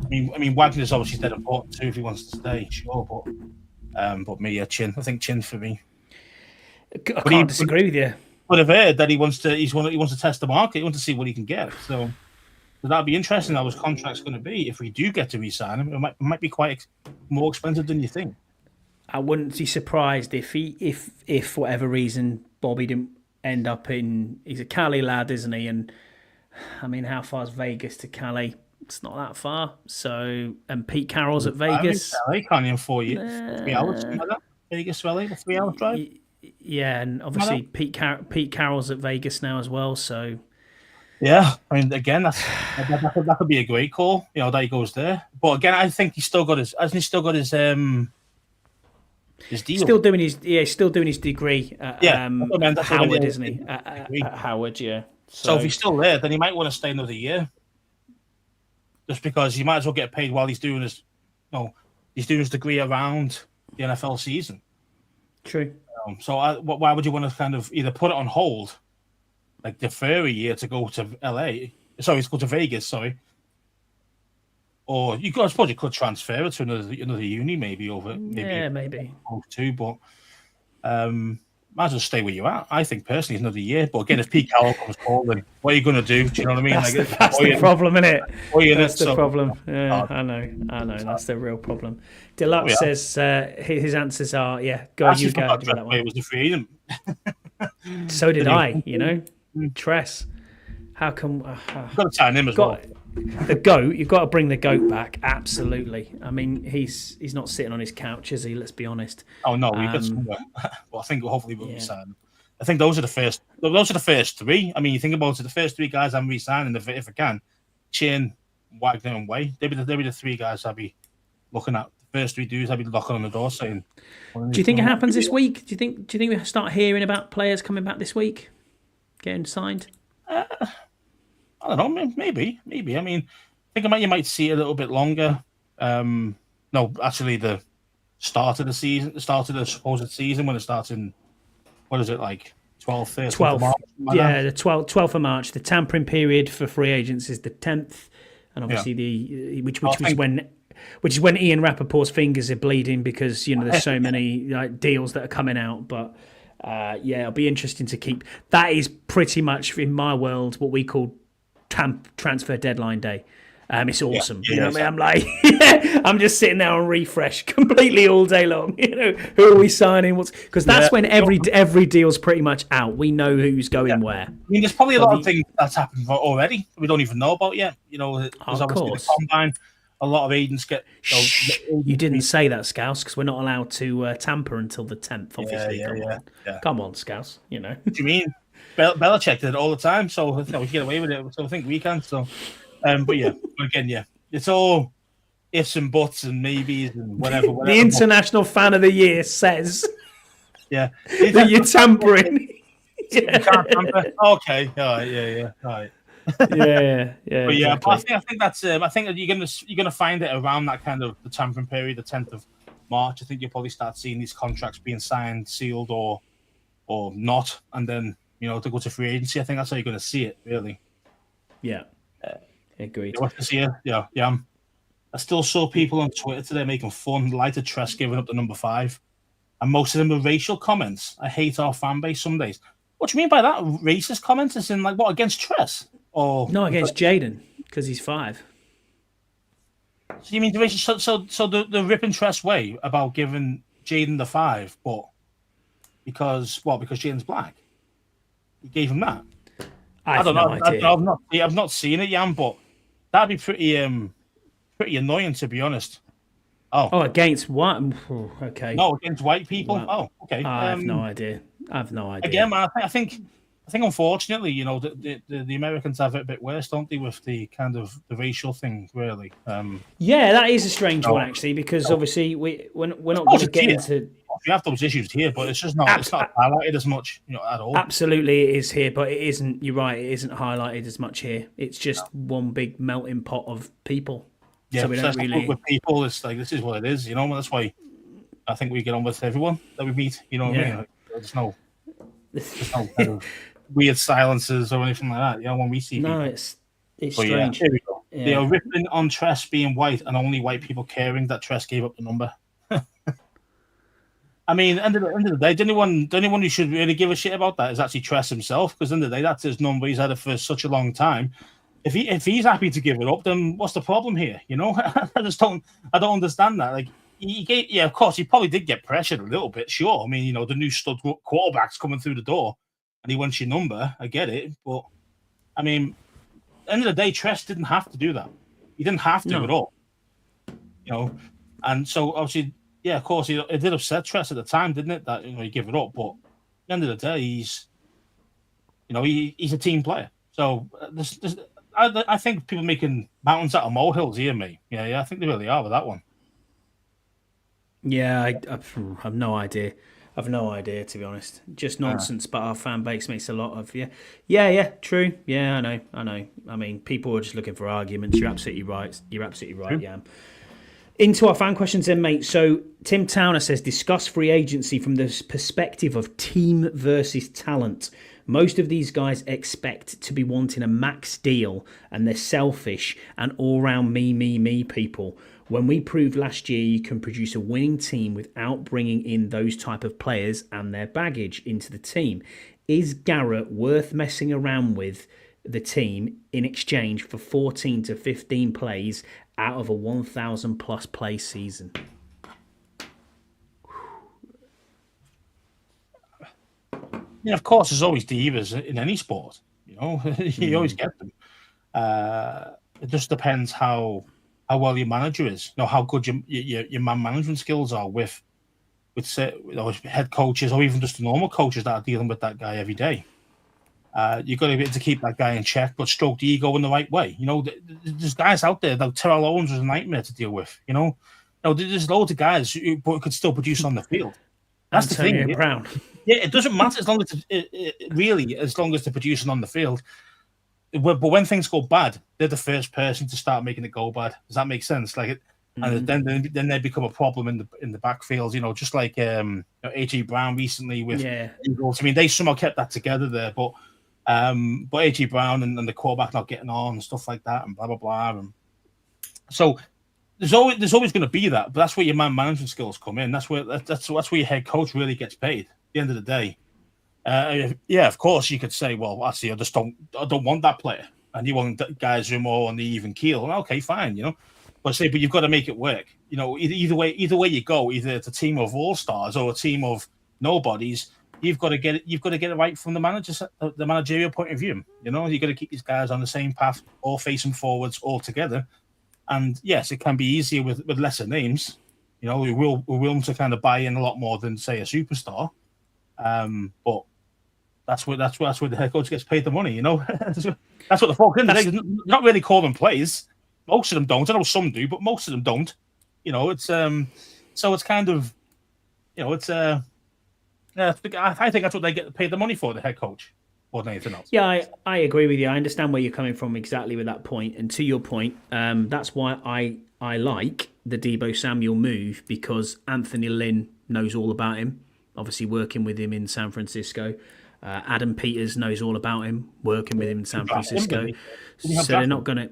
I mean, Wagner's obviously dead important too if he wants to stay. Sure, but me, Chin. I think Chin for me. I can't disagree with you. But I've heard that he wants to test the market. He wants to see what he can get. So that'd be interesting. How his contract's going to be if we do get to re-sign him. It might be quite more expensive than you think. I wouldn't be surprised if for whatever reason Bobby didn't end up in. He's a Cali lad, isn't he? And I mean, how far is Vegas to Cali? It's not that far. So, and Pete Carroll's at Vegas. Can't in 4 years, 3 hours, something like that. Vegas to LA, a 3 hour drive. Yeah, and obviously Pete Carroll's at Vegas now as well. So, yeah, I mean, again, that could be a great call. That he goes there. But again, I think he's still got his deal. Still doing his degree at Howard, isn't he? At Howard, yeah. So if he's still there, then he might want to stay another year. Just because he might as well get paid while he's doing his degree around the NFL season. True. So why would you want to kind of either put it on hold, like defer a year to go to go to Vegas, or I suppose you could transfer it to another uni, maybe. Maybe. Too, but might as well stay where you're at. I think personally, another year. But again, if Pete Carroll comes calling, what are you going to do? Do you know what I mean? That's the problem, isn't it? That's the problem. Yeah, I know. That's the real problem. Deluxe says his answers are, go. That one. It was the free agent. So did I. Tress. How come? You've got to sign him as well. The GOAT, you've got to bring the GOAT back. Absolutely. I mean, he's not sitting on his couch, is he? Let's be honest. Oh no, we got somewhere. Well, I think hopefully we'll resign. I think those are the first. Those are the first three. I mean, you think about it, the first three guys I'm resigning if I can. Chin, Wagner, and Way. They'd be the three guys I'd be looking at. The first three dudes I'd be knocking on the door saying. Do you think it happens this week? Do you think we start hearing about players coming back this week, getting signed? I don't know, maybe. I mean, I think you might see it a little bit longer. No, actually, the start of the season, the start of the supposed season when it starts in, what is it, like 12th, 13th of March? The 12th of March. The tampering period for free agents is the 10th, and obviously which is when Ian Rappaport's fingers are bleeding because there's so many deals that are coming out, but. It'll be interesting to keep. That is pretty much in my world what we call transfer deadline day. It's awesome. You know what I mean? I'm like, I'm just sitting there on refresh completely all day long. Who are we signing? Because that's when every deal's pretty much out. We know who's going where. I mean, there's probably a lot of things that's happened already we don't even know about yet. There's obviously the combine. A lot of agents get. You didn't say that, Scouse, because we're not allowed to tamper until the 10th. Obviously, come on, Scouse. What do you mean? Belichick did it all the time, so we can get away with it. So I think we can. So, but yeah, again, yeah, it's all ifs and buts and maybes and whatever. The international fan of the year says, yeah, that you're tampering. You can't tamper. Okay, all right, yeah, all right. yeah. But yeah, exactly. But I think that's. I think that you're gonna find it around that kind of the tampering period, the 10th of March. I think you'll probably start seeing these contracts being signed, sealed, or not, and then to go to free agency. I think that's how you're going to see it, really. Yeah, agreed. Yeah. I still saw people on Twitter today making fun light of Tress giving up the number 5, and most of them were racial comments. I hate our fan base some days. What do you mean by that? Racist comments? As in, like, what, against Tress? Or no, against Jaden, because he's 5. So you mean the racist? So the ripping Tress way about giving Jaden the 5, but because Jaden's black, you gave him that. I don't know. I've not seen it, Jan, but that'd be pretty annoying, to be honest. Oh, against what? Okay. No, against white people. Wow. Oh, okay. I have no idea. Again, man, I think unfortunately, the Americans have it a bit worse, don't they, with the kind of the racial thing, really. Yeah, that is a strange one, actually, because obviously we're not going to get into. You have those issues here, but it's just not. It's not highlighted as much, at all. Absolutely, it is here, but it isn't. You're right. It isn't highlighted as much here. It's just one big melting pot of people. Yeah, so we don't really. With people, it's like this is what it is. That's why I think we get on with everyone that we meet. What I mean? Like, there's no kind of weird silences or anything like that. When we see people. No, it's strange. Yeah, here we go. Yeah. They are ripping on Tress being white and only white people caring that Tress gave up the number. I mean, end of the day, the only one who should really give a shit about that is actually Tress himself, because end of the day, that's his number. He's had it for such a long time. If he's happy to give it up, then what's the problem here? I don't understand that. Like of course, he probably did get pressured a little bit. Sure, I mean, the new stud quarterback's coming through the door, and he wants your number. I get it, but I mean, end of the day, Tress didn't have to do that. He didn't have to at all. And so obviously. Yeah, of course, it did upset Tress at the time, didn't it? That he gave it up, but at the end of the day, he's a team player. So I think people making mountains out of molehills here, mate. Yeah, I think they really are with that one. Yeah, I have no idea. I've no idea, to be honest. Just nonsense, but our fan base makes a lot of yeah, true. Yeah, I know. I mean, people are just looking for arguments. You're absolutely right. Yeah. Into our fan questions then, mate. So Tim Towner says, discuss free agency from the perspective of team versus talent. Most of these guys expect to be wanting a max deal, and they're selfish and all-round me people. When we proved last year you can produce a winning team without bringing in those type of players and their baggage into the team. Is Garrett worth messing around with the team in exchange for 14 to 15 plays out of a 1,000 plus play season? Yeah, of course, there's always divas in any sport. You always get them. It just depends how well your manager is. How good your man management skills are with head coaches or even just the normal coaches that are dealing with that guy every day. You've got to be able to keep that guy in check, but stroke the ego in the right way. There's guys out there. Like Terrell Owens was a nightmare to deal with. There's loads of guys who could still produce on the field. That's Antonio the thing. Brown. Yeah, it doesn't matter as long as they're producing on the field. But when things go bad, they're the first person to start making it go bad. Does that make sense? And then they become a problem in the backfield. Just like AJ Brown recently with Eagles. I mean, they somehow kept that together there, but AJ Brown and the quarterback not getting on and stuff like that and blah blah blah. And so there's always going to be that, but that's where your man management skills come in. That's where your head coach really gets paid. At the end of the day, of course you could say, well, actually, I don't want that player, and you want guys who are more on the even keel. Okay, fine, but you've got to make it work. Either way you go, either it's a team of all stars or a team of nobodies. You've got to get it right from the managerial point of view. You've got to keep these guys on the same path, all facing forwards, all together. And yes, it can be easier with lesser names. We're willing to kind of buy in a lot more than say a superstar. But that's where the head coach gets paid the money. You know, that's what the folk in the day. Not really calling plays. Most of them don't. I know some do, but most of them don't. You know, it's so it's kind of, you know, it's I think that's what they get paid the money for, the head coach, more than anything else. Yeah, I agree with you. I understand where you're coming from exactly with that point. And to your point, that's why I like the Deebo Samuel move, because Anthony Lynn knows all about him, obviously working with him in San Francisco. Adam Peters knows all about him, working with him in San Francisco. So they're not going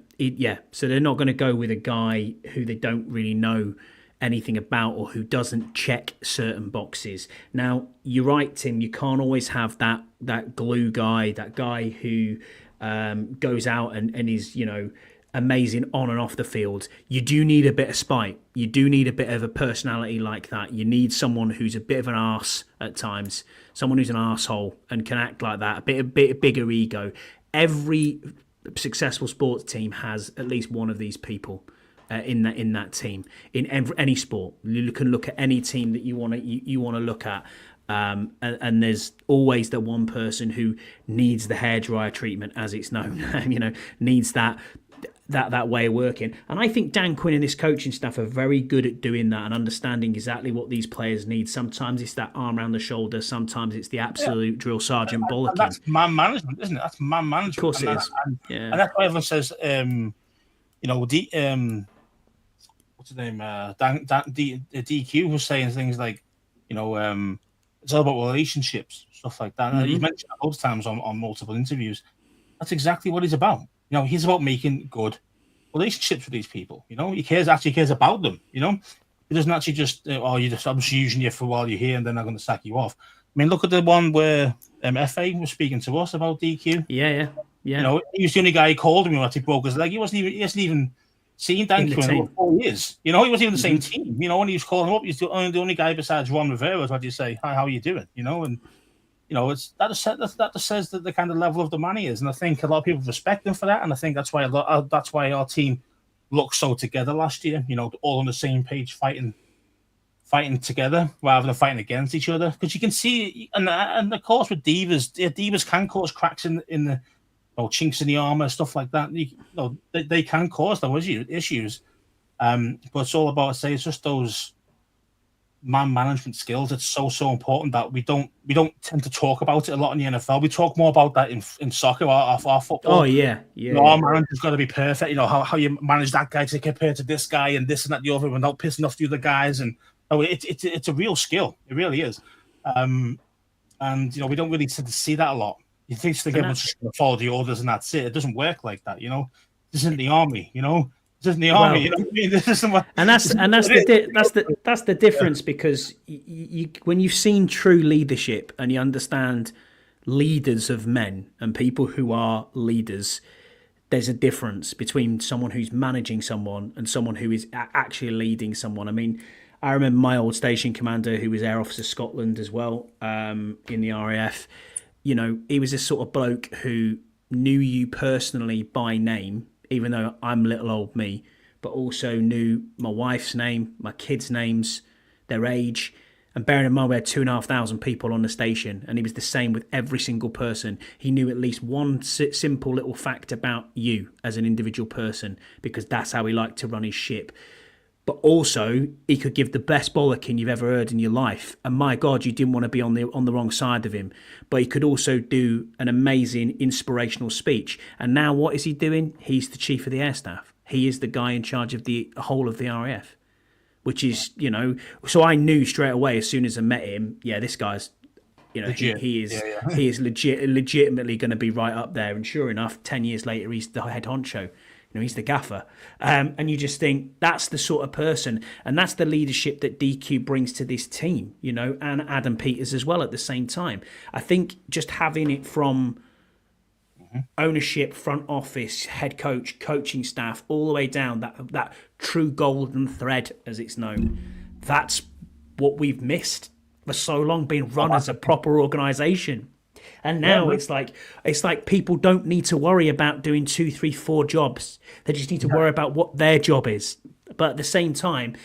to go with a guy who they don't really know anything about or who doesn't check certain boxes. Now, you're right, Tim, you can't always have that glue guy, that guy who goes out and is, you know, amazing on and off the field. You do need a bit of spite. You do need a bit of a personality like that. You need someone who's a bit of an arse at times, someone who's an arsehole and can act like that, a bit bigger ego. Every successful sports team has at least one of these people in that team, in any sport. You can look at any team that you want to look at. And there's always the one person who needs the hairdryer treatment, as it's known, you know, needs that way of working. And I think Dan Quinn and this coaching staff are very good at doing that and understanding exactly what these players need. Sometimes it's that arm around the shoulder. Sometimes it's the absolute drill sergeant bollocking. And that's man management, isn't it? That's man management. Of course it is. And that's why everyone says, you know, what's his name? DQ was saying things like, you know, it's all about relationships, stuff like that. And he's mentioned it loads of times on multiple interviews. That's exactly what he's about. You know, he's about making good relationships with these people. You know, he actually cares about them. You know, he doesn't actually just, I'm just using you for while you're here and then I'm going to sack you off. I mean, look at the one where FA was speaking to us about DQ. Yeah. You know, he was the only guy who called him when he broke his leg. He hasn't even seen Dan Quinn in 4 years. You know, he wasn't even the same team. You know, when he was calling him up, he's the only guy besides Ron Rivera. What do you say? Hi, how are you doing? You know, and you know, that just says that the kind of level of the man he is, and I think a lot of people respect him for that, and I think that's why our team looked so together last year. You know, all on the same page, fighting together rather than fighting against each other. Because you can see, and of course with divas can cause cracks in the chinks in the armor, stuff like that. They can cause those issues. But it's all about, it's just those man management skills. It's so important that we don't tend to talk about it a lot in the NFL. We talk more about that in soccer or our football. Oh yeah. Our manager's got to be perfect. You know how you manage that guy to compare to this guy and this and that, the other, without pissing off the other guys. And it's a real skill. It really is. And you know, we don't really see that a lot. You think everyone's just going to follow the orders and that's it. It doesn't work like that. You know, this isn't the army. You know. In the army, you know what I mean? This isn't what, and that's the difference, because you when you've seen true leadership and you understand leaders of men and people who are leaders, there's a difference between someone who's managing someone and someone who is actually leading someone. I mean, I remember my old station commander, who was Air Officer Scotland as well, in the RAF. You know, he was this sort of bloke who knew you personally by name, even though I'm little old me, but also knew my wife's name, my kids' names, their age. And bearing in mind, we had 2,500 people on the station, and he was the same with every single person. He knew at least one simple little fact about you as an individual person, because that's how he liked to run his ship. But also, he could give the best bollocking you've ever heard in your life. And my God, you didn't want to be on the wrong side of him. But he could also do an amazing inspirational speech. And now what is he doing? He's the chief of the air staff. He is the guy in charge of the whole of the RAF. Which is, you know, so I knew straight away as soon as I met him, yeah, this guy's, you know, he is legitimately going to be right up there. And sure enough, 10 years later, he's the head honcho. You know, he's the gaffer. And you just think that's the sort of person, and that's the leadership that DQ brings to this team, you know, and Adam Peters as well at the same time. I think just having it from ownership, front office, head coach, coaching staff, all the way down, that true golden thread, as it's known, that's what we've missed for so long, being run as a proper organisation. And now it's like people don't need to worry about doing 2, 3, 4 jobs. They just need to worry about what their job is. But at the same time,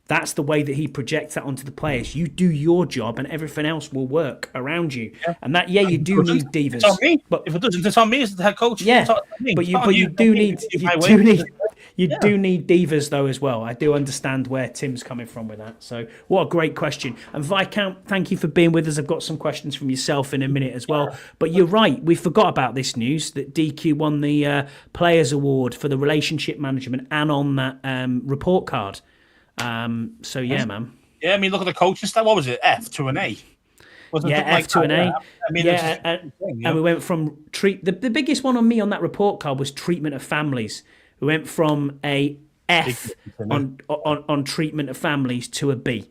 That's the way that he projects that onto the players. You do your job, and everything else will work around you. Yeah. And that, you do need divas. It's on me. But if it doesn't, it's on me as the head coach. Yeah, but you do need divas though as well. I do understand where Tim's coming from with that. So what a great question. And Viscount, thank you for being with us. I've got some questions from yourself in a minute as well. But you're right, we forgot about this news that DQ won the Players Award for the relationship management and on that report card. So yeah, man. Yeah, I mean, look at the coaching staff. What was it? F to an A. F to an A. I mean, and we went from the biggest one on me on that report card was treatment of families. We went from a F on treatment of families to a B,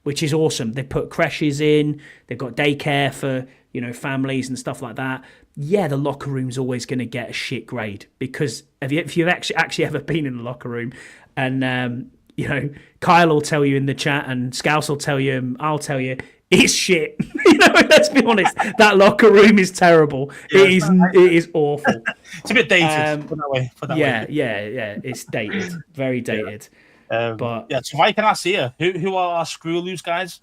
which is awesome. They put creches in. They've got daycare for families and stuff like that. Yeah, the locker room's always going to get a shit grade because if you've actually ever been in the locker room and Kyle will tell you in the chat and Scouse will tell you and I'll tell you it's shit. Let's be honest. That locker room is terrible. Yeah, it is awful. It's a bit dated. Put that way. Yeah. It's dated. Very dated. But yeah. So why can I see her? Who are our screw loose guys?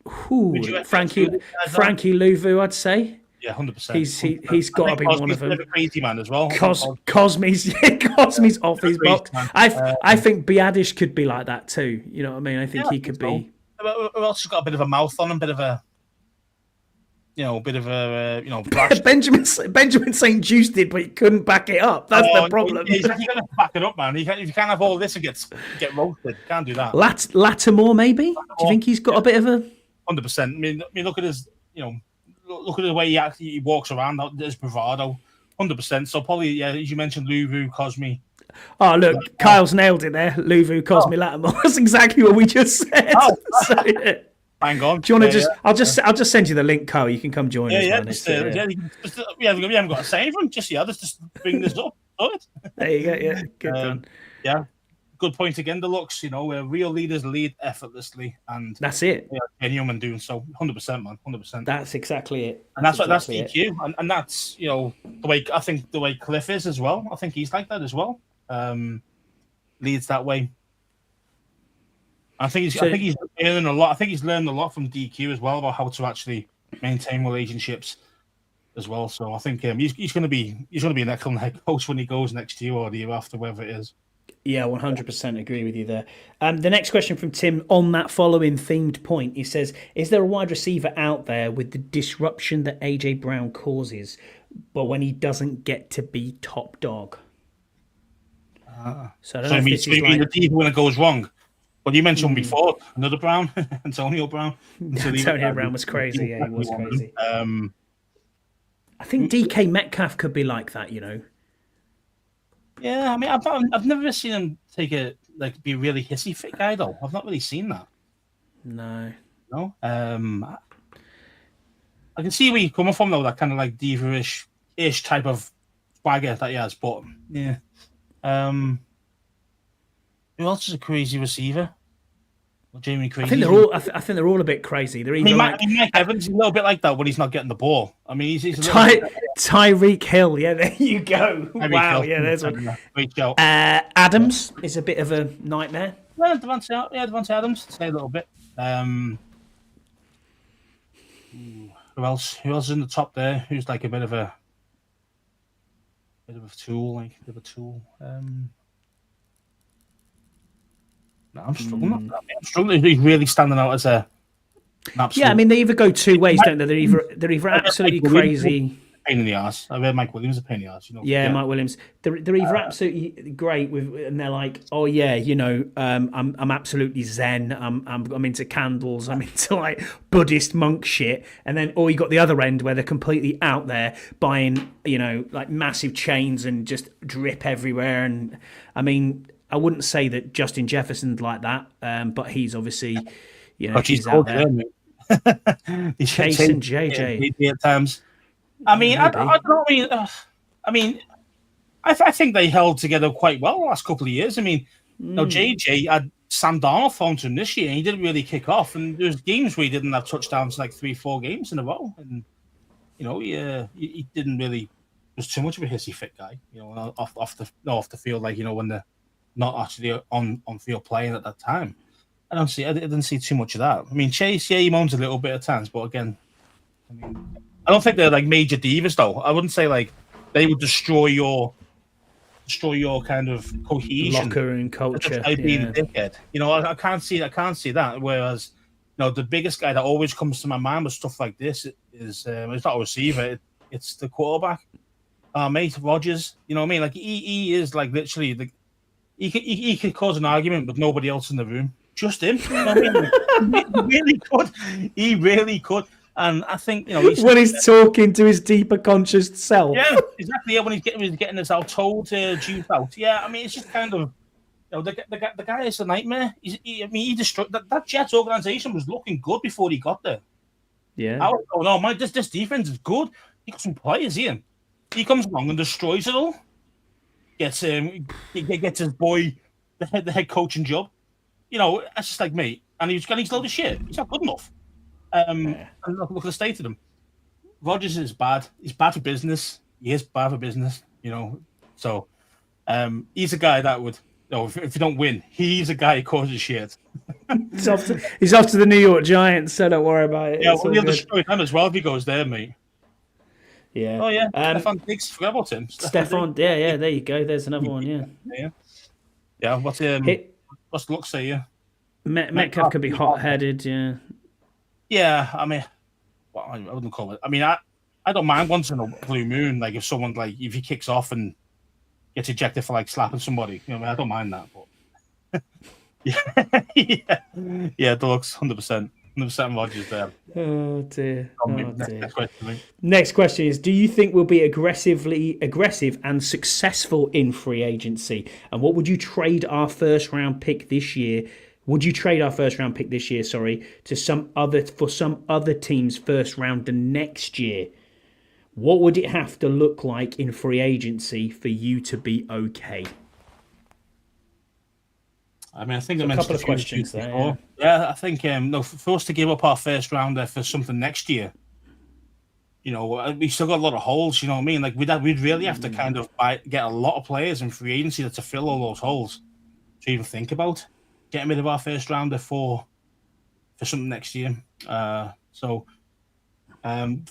Frankie Louvu, I'd say. Yeah, 100%. He's got to be one of them. A crazy man as well. Cosme's off his box. I think Biadish could be like that too. You know what I mean? I think he could be. Who else has got a bit of a mouth on him? Benjamin St. Juice did, but he couldn't back it up. That's the problem. He's going to back it up, man. If you can't have all this and get roasted, can't do that. Lattimore, maybe. Do you think he's got a bit of a 100%? I mean, look at his, look at the way he walks around. His bravado, 100%. So probably, as you mentioned, Louvu, Cosme. Oh, look, Kyle's nailed it there. Louvu, Cosme, Lattimore. That's exactly what we just said. So, yeah. Hang on. Do you want to I'll just send you the link, Kyle. You can come join us. We haven't got to say anything. Just bring this up. There you go. Yeah, good done. Yeah, good point again. The looks, where real leaders lead effortlessly, and that's it. Yeah, human doing so. 100%, man. 100%. That's exactly it. And that's DQ, and that's the way Cliff is as well. I think he's like that as well. Leads that way. I think he's learning a lot. I think he's learned a lot from DQ as well about how to actually maintain relationships as well. So I think he's going to be an excellent head coach when he goes next year or the year after, wherever it is. Yeah, 100% agree with you there. The next question from Tim on that following themed point, he says, is there a wide receiver out there with the disruption that AJ Brown causes, but when he doesn't get to be top dog? So I don't know if this is like the deep when it goes wrong. Well, you mentioned before another Brown, Antonio Brown. Antonio Brown was crazy. Yeah, he was crazy. I think DK Metcalf could be like that. Yeah, I mean, I've never seen him be a really hissy fit guy though. I've not really seen that. No. I can see where you're coming from though. That kind of like diva-ish type of swagger that he has, but yeah. Who else is a crazy receiver? Well, Jamie Crazy. I think they're all a bit crazy. They're either Mike Evans is a little bit like that when he's not getting the ball. I mean, he's Tyreek Hill. Yeah, there you go. Wow. Yeah, there's one. Great show. Adams is a bit of a nightmare. Yeah, Devontae Adams. Say a little bit. Who else? Who else is in the top there? Who's like a bit of a tool? No, I'm struggling. I'm struggling. He's really standing out as a. Yeah, I mean they either go two ways, don't they? They're either absolutely crazy. Pain in the ass. I read Mike Williams a pain in the ass. Yeah, Mike Williams. They're either absolutely great and they're like, oh yeah, I'm absolutely zen. I'm into candles. I'm into like Buddhist monk shit. And then, or you got the other end where they're completely out there buying, like massive chains and just drip everywhere. And I mean, I wouldn't say that Justin Jefferson's like that, but he's obviously, he's out there. He's chasing JJ at times. I mean, I think they held together quite well the last couple of years. I mean, JJ had Sam Darnold thrown to him this year, and he didn't really kick off. And there's games where he didn't have touchdowns, like 3-4 games in a row. And he didn't really. Was too much of a hissy fit guy, off the field, like when they're not actually on field playing at that time. I didn't see too much of that. I mean, Chase, yeah, he moans a little bit at times, but again, I mean, I don't think they're like major divas though. I wouldn't say like they would destroy your kind of cohesion, locker and culture. Just being a dickhead. You know, I can't see that. Whereas, you know, the biggest guy that always comes to my mind with stuff like this is it's not a receiver, it's the quarterback. Mate, Rodgers. You know what I mean? Like he is like literally he could cause an argument with nobody else in the room. Just him. You know what I mean? He really could. He really could. And I think, you know, when he's talking to his deeper conscious self. Yeah, exactly. Yeah, when he's getting his told to juice out. Yeah, I mean, it's just kind of, you know, the guy is a nightmare. He destroyed that Jets organization was looking good before he got there. Yeah. I was going, oh, this defense is good. He got some players here. He comes along and destroys it all. Gets his boy the head coaching job. You know, that's just like me. And he's load of shit. He's not good enough. And look at the state of them. Rodgers is bad. He's bad for business. He is bad for business. You know, so he's a guy that would. No, if you don't win, he's a guy who causes shit. He's off to the New York Giants, so don't worry about it. Yeah, well, he'll destroy them as well if he goes there, mate. Yeah. Oh yeah. Stefon Diggs. Forgot about him. Stefon. Yeah. There you go. There's another one. Yeah. Yeah. What's the look say? Yeah. Metcalf could be hot-headed. Yeah. Yeah. I mean, well, I wouldn't call it. I mean, I don't mind once in a blue moon, like if someone if he kicks off and gets ejected for like slapping somebody. You know, I don't mind that. But yeah, Deluxe, 100%. 100% Rodgers there. Oh dear. Next question is: do you think we'll be aggressive and successful in free agency? And what would you trade our first round pick this year? Would you trade our first round pick this year? To some other team's first rounder next year? What would it have to look like in free agency for you to be okay? I mean, I think a couple of questions there. Yeah, I think for us to give up our first rounder for something next year, you know, we still got a lot of holes. You know what I mean? Like we'd really have to kind of get a lot of players in free agency to fill all those holes. To even think about getting rid of our first rounder for something next year. For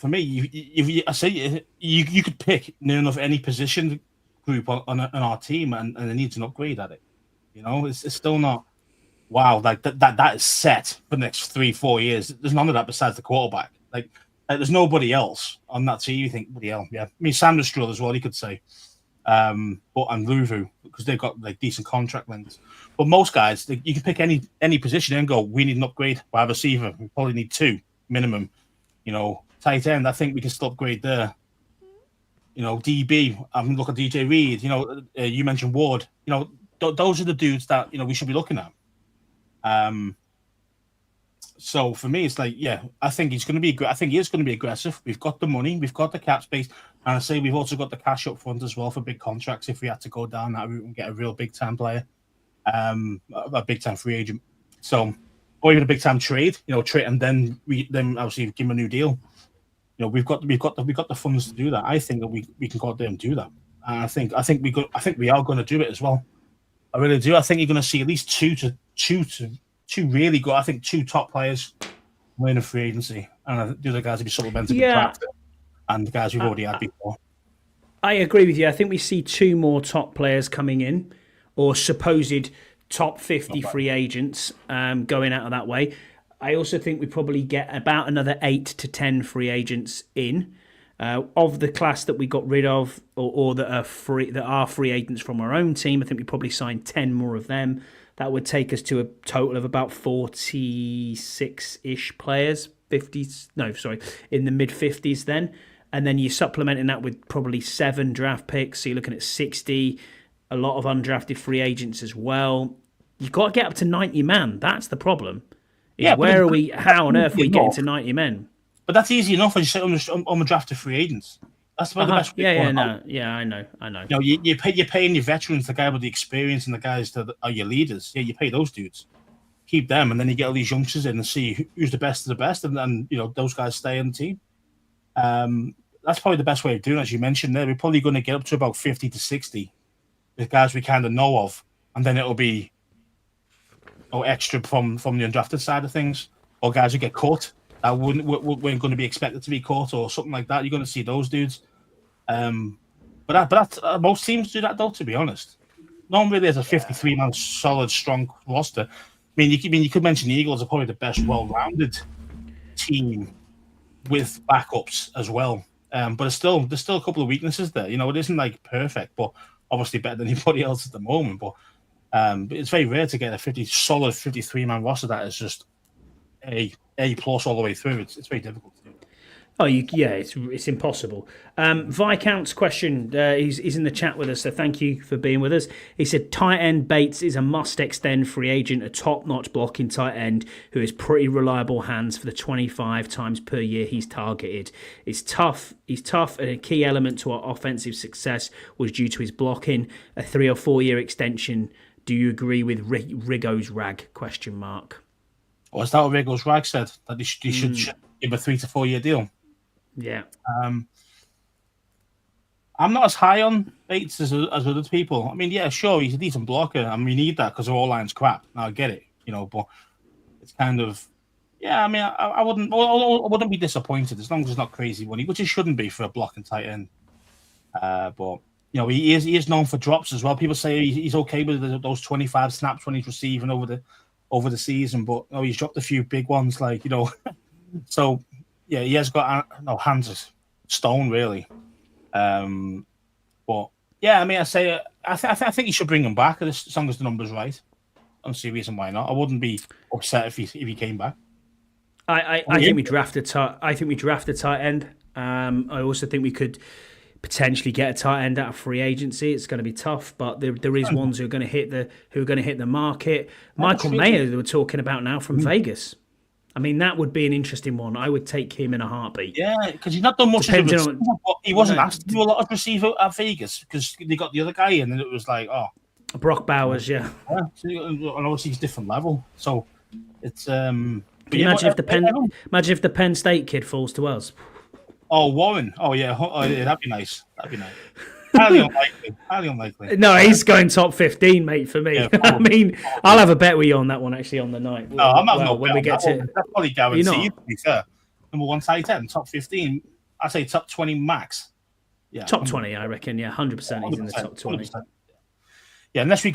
me, you could pick near enough any position group on our team, and it needs an upgrade at it. You know, it's still not wow. Like that is set for the next 3-4 years. There's none of that besides the quarterback. Like there's nobody else on that team. You think, bloody hell, yeah. I mean, Sanders Stroll as well. You could say, and Luvu because they've got like decent contract lengths. But most guys, you can pick any position and go, we need an upgrade. Wide receiver, we probably need 2 minimum. You know, tight end, I think we can still upgrade there. You know, DB, I mean, look at DJ Reed. You know, you mentioned Ward. You know. Those are the dudes that, you know, we should be looking at. So for me, it's like, yeah, I think he's going to be. I think he is going to be aggressive. We've got the money, we've got the cap space, and I say we've also got the cash up front as well for big contracts if we had to go down that route and get a real big time player, a big time free agent. So, or even a big time trade, you know, trade and then obviously give him a new deal. You know, we've got the funds to do that. I think that we can go out there and do that. And I think we are going to do it as well. I really do. I think you're going to see at least two really good. I think 2 top players win a free agency, and the other guys will be supplemented with draft and the guys we've already had before. I agree with you. I think we see 2 more top players coming in, or supposed top 50 free agents going out of that way. I also think we probably get about another 8 to 10 free agents in. Of the class that we got rid of, or that are free agents from our own team, I think we probably signed 10 more of them. That would take us to a total of about 46-ish players, in the mid-50s then. And then you're supplementing that with probably 7 draft picks, so you're looking at 60, a lot of undrafted free agents as well. You've got to get up to 90 man. That's the problem. How on earth are we getting to 90 men? But that's easy enough when you say undrafted free agents. That's about the best. I know. You know, you're paying your veterans, the guy with the experience, and the guys that are your leaders. Yeah, you pay those dudes, keep them, and then you get all these youngsters in and see who's the best of the best, and then you know those guys stay on the team. That's probably the best way of doing it, as you mentioned there. We're probably going to get up to about 50 to 60, the guys we kind of know of, and then it'll be extra from the undrafted side of things, or guys who get caught that weren't going to be expected to be caught or something like that. You're going to see those dudes. But most teams do that though. To be honest, normally there's a 53-man solid, strong roster. I mean, you could mention the Eagles are probably the best well-rounded team with backups as well. But there's still a couple of weaknesses there. You know, it isn't like perfect, but obviously better than anybody else at the moment. But it's very rare to get a solid 53-man roster that is just A plus all the way through. It's very difficult to do. Oh, it's impossible. Viscount's question, he's in the chat with us, so thank you for being with us. He said, tight end Bates is a must-extend free agent, a top-notch blocking tight end who has pretty reliable hands for the 25 times per year he's targeted. He's tough, and a key element to our offensive success was due to his blocking. A 3 or 4 year extension. Do you agree with Rigo's rag? ? Well, is that what Rigo's rag said? That he should give a 3 to 4 year deal? Yeah. I'm not as high on Bates as other people. I mean, yeah, sure, he's a decent blocker, and we need that because our line's crap. Now I get it, but it's kind of, yeah. I mean, I wouldn't be disappointed as long as it's not crazy money, which it shouldn't be for a blocking tight end. But he is known for drops as well. People say he's okay with those 25 snaps when he's receiving over the season, but he's dropped a few big ones, so. Yeah, he has got hands of stone, really. But yeah, I mean, I think you should bring him back as long as the number's right. I don't see a reason why not. I wouldn't be upset if he came back. I think we draft a tight end. I also think we could potentially get a tight end out of free agency. It's going to be tough, but there is ones who are going to hit the market. Michael Mayer, they were talking about now from Vegas. I mean, that would be an interesting one. I would take him in a heartbeat. Yeah, because he's not done much as a receiver, but he wasn't asked to do a lot of receiver at Vegas because they got the other guy in, and it was like, Brock Bowers, yeah. And obviously he's different level. So it's imagine if the Penn State kid falls to us. Oh, Warren. Oh yeah, that'd be nice. Highly unlikely. No, he's going top 15, mate, for me. Yeah, I mean, I'll have a bet with you on that one, actually, on the night. No, I'm not when we get to it. That's probably guaranteed, to be fair. Number 1 tight end, top 15. I'd say top 20 max. Yeah, top 20, I reckon. Yeah, 100% he's in the top 20. 100%. Yeah, unless we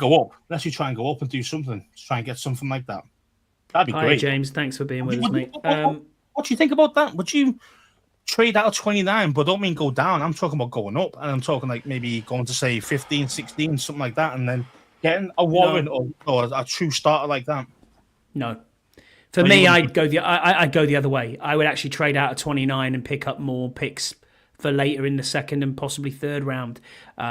try and go up and do something. Try and get something like that. That'd be great. Hi, James. Thanks for being with us, mate. What do you think about that? Would you trade out of 29, but don't mean go down. I'm talking about going up, and I'm talking like maybe going to say 15, 16, something like that, and then getting a Warren or a true starter like that. No, for me, I'd go the other way. I would actually trade out of 29 and pick up more picks for later in the second and possibly third round. We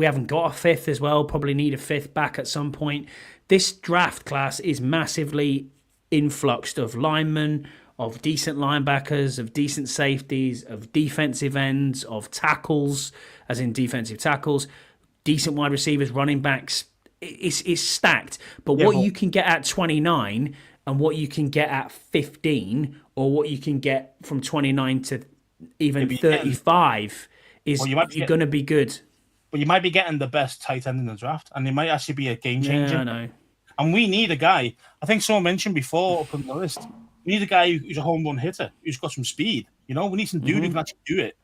haven't got a fifth as well. Probably need a fifth back at some point. This draft class is massively influxed of linemen, of decent linebackers, of decent safeties, of defensive ends, of tackles, as in defensive tackles, decent wide receivers, running backs. It's stacked. But what you can get at 29 and what you can get at 15, or what you can get from 29 to even 35 is you're going to be good. But you might be getting the best tight end in the draft, and it might actually be a game changer. Yeah, I know. And we need a guy. I think someone mentioned before up on the list. We need a guy who's a home run hitter, who's got some speed. We need some dude who can actually do it.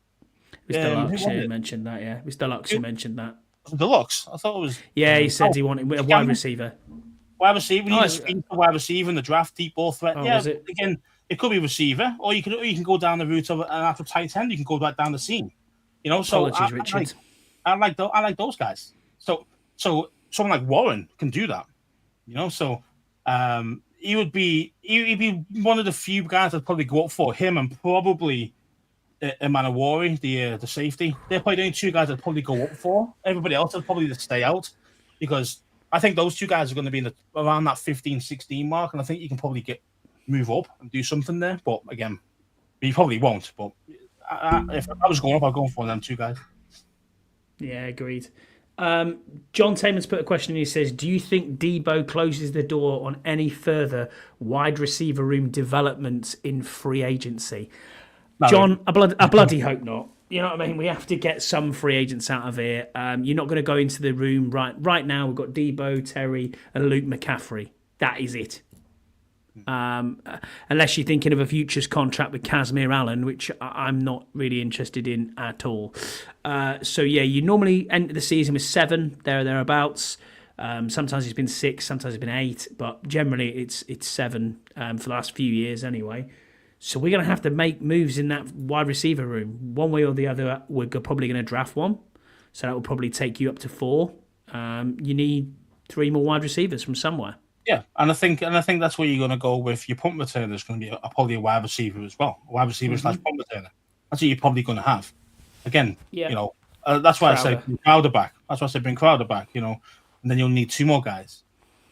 Mr. mentioned that, yeah. Mr. Luxy mentioned that. Deluxe? I thought it was... Yeah, he said he wanted a wide receiver. Wide receiver. We need a speed for wide receiver in the draft, deep ball threat. Again, it could be receiver, or you can go down the route of an actual tight end. You can go right down the seam. Apologies, Richard. I like those guys. So someone like Warren can do that. He'd be one of the few guys I'd probably go up for him, and probably Emanawari, the safety. They're probably the only two guys I'd probably go up for. Everybody else would probably just stay out, because I think those two guys are going to be around that 15, 16 mark, and I think you can probably move up and do something there. But again, you probably won't. But if I was going up, I'd go for them two guys. Yeah, agreed. John Taman's put a question in. He says, do you think Deebo closes the door on any further wide receiver room developments in free agency? No. John, I bloody hope not. You know what I mean? We have to get some free agents out of here. You're not going to go into the room right now. We've got Deebo, Terry, and Luke McCaffrey. That is it. Unless you're thinking of a futures contract with Casimir Allen, which I'm not really interested in at all. So yeah, you normally enter the season with 7 thereabouts. Sometimes it's been 6, sometimes it's been 8, but generally it's 7 for the last few years anyway. So we're going to have to make moves in that wide receiver room. One way or the other, we're probably going to draft one. So that will probably take you up to 4. You need 3 more wide receivers from somewhere. Yeah, and I think that's where you're going to go with your punt returner. There's going to be probably a wide receiver as well, a wide receiver / punt returner. That's what you're probably going to have. Again, that's why I say bring Crowder back. That's why I say bring Crowder back. And then you'll need 2 more guys,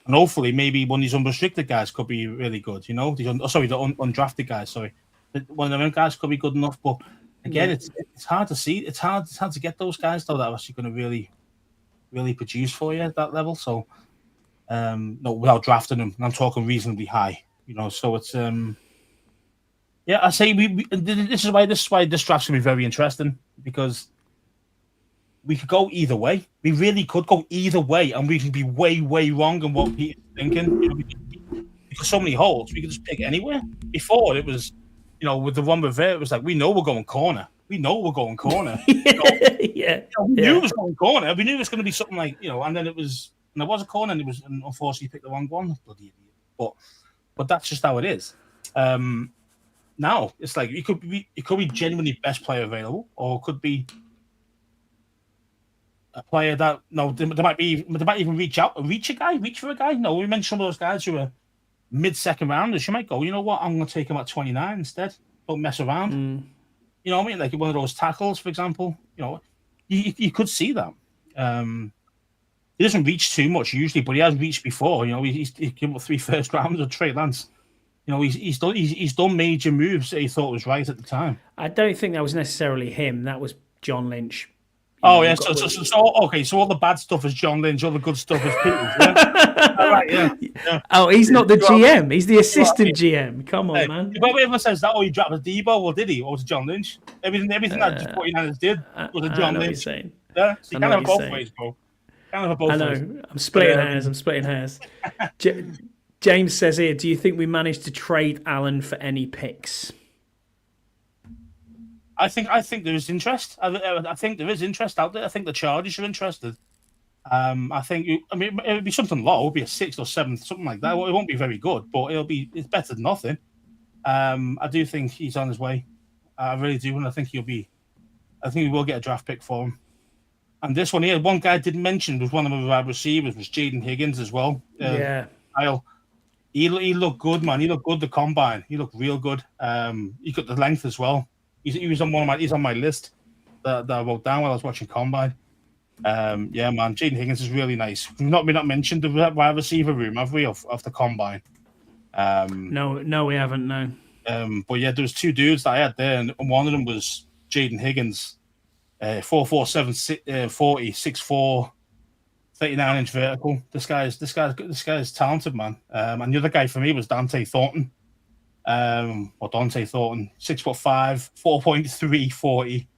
and hopefully maybe one of these unrestricted guys could be really good. The undrafted guys. Sorry, one of them guys could be good enough. But again, it's hard to see. It's hard to get those guys though that are actually going to really, really produce for you at that level. So. Without drafting them, and I'm talking reasonably high, So it's I say this is why this draft's gonna be very interesting, because we could go either way. We really could go either way, and we could be way, way wrong in what Peter's thinking. Because so many holes, we could just pick anywhere. Before it was, with the one with it was like we know we're going corner. We know we're going corner. We knew it was going corner. We knew it was going to be something like and then it was. And there was a corner, and it was unfortunately picked the wrong one. Bloody idiot! But that's just how it is. Now it's like it could be genuinely best player available, or it could be a player that they might even reach for a guy. No, we mentioned some of those guys who are mid-second rounders. You might go, you know what? I'm going to take him at 29 instead. Don't mess around. You know what I mean? Like one of those tackles, for example. You could see that. He doesn't reach too much usually, but he has reached before. He's given up 3 first rounds of Trey Lance. He's done major moves that he thought was right at the time. I don't think that was necessarily him. That was John Lynch. Yeah. So all the bad stuff is John Lynch. All the good stuff is Peter. Yeah? All right. Yeah. Oh, he's not the GM. He's the assistant GM. Come on, man. If everyone says that, he dropped a Deebo. Well, did he? Or was it John Lynch? Everything that 49ers did was a John Lynch. Yeah. So you can't have both ways, bro. I know. I'm splitting hairs. James says here, do you think we managed to trade Allen for any picks? I think there is interest. I think there is interest out there. I think the Chargers are interested. I think it would be something low. It would be a 6th or 7th, something like that. It won't be very good, but it's better than nothing. I do think he's on his way. I really do, and I think we will get a draft pick for him. And this one here, one guy I didn't mention was one of the wide receivers, was Jaden Higgins as well. Kyle. He looked good, man. He looked good the combine. He looked real good. He got the length as well. He's on my list that I wrote down while I was watching combine. Man, Jaden Higgins is really nice. We've not mentioned the wide receiver room, have we, of the combine? No, we haven't. No. But yeah, there was 2 dudes that I had there, and one of them was Jaden Higgins. 4.47 40 6'4", 39-inch vertical. This guy is talented, man. And the other guy for me was Dante Thornton. 6'5", 4.3 40.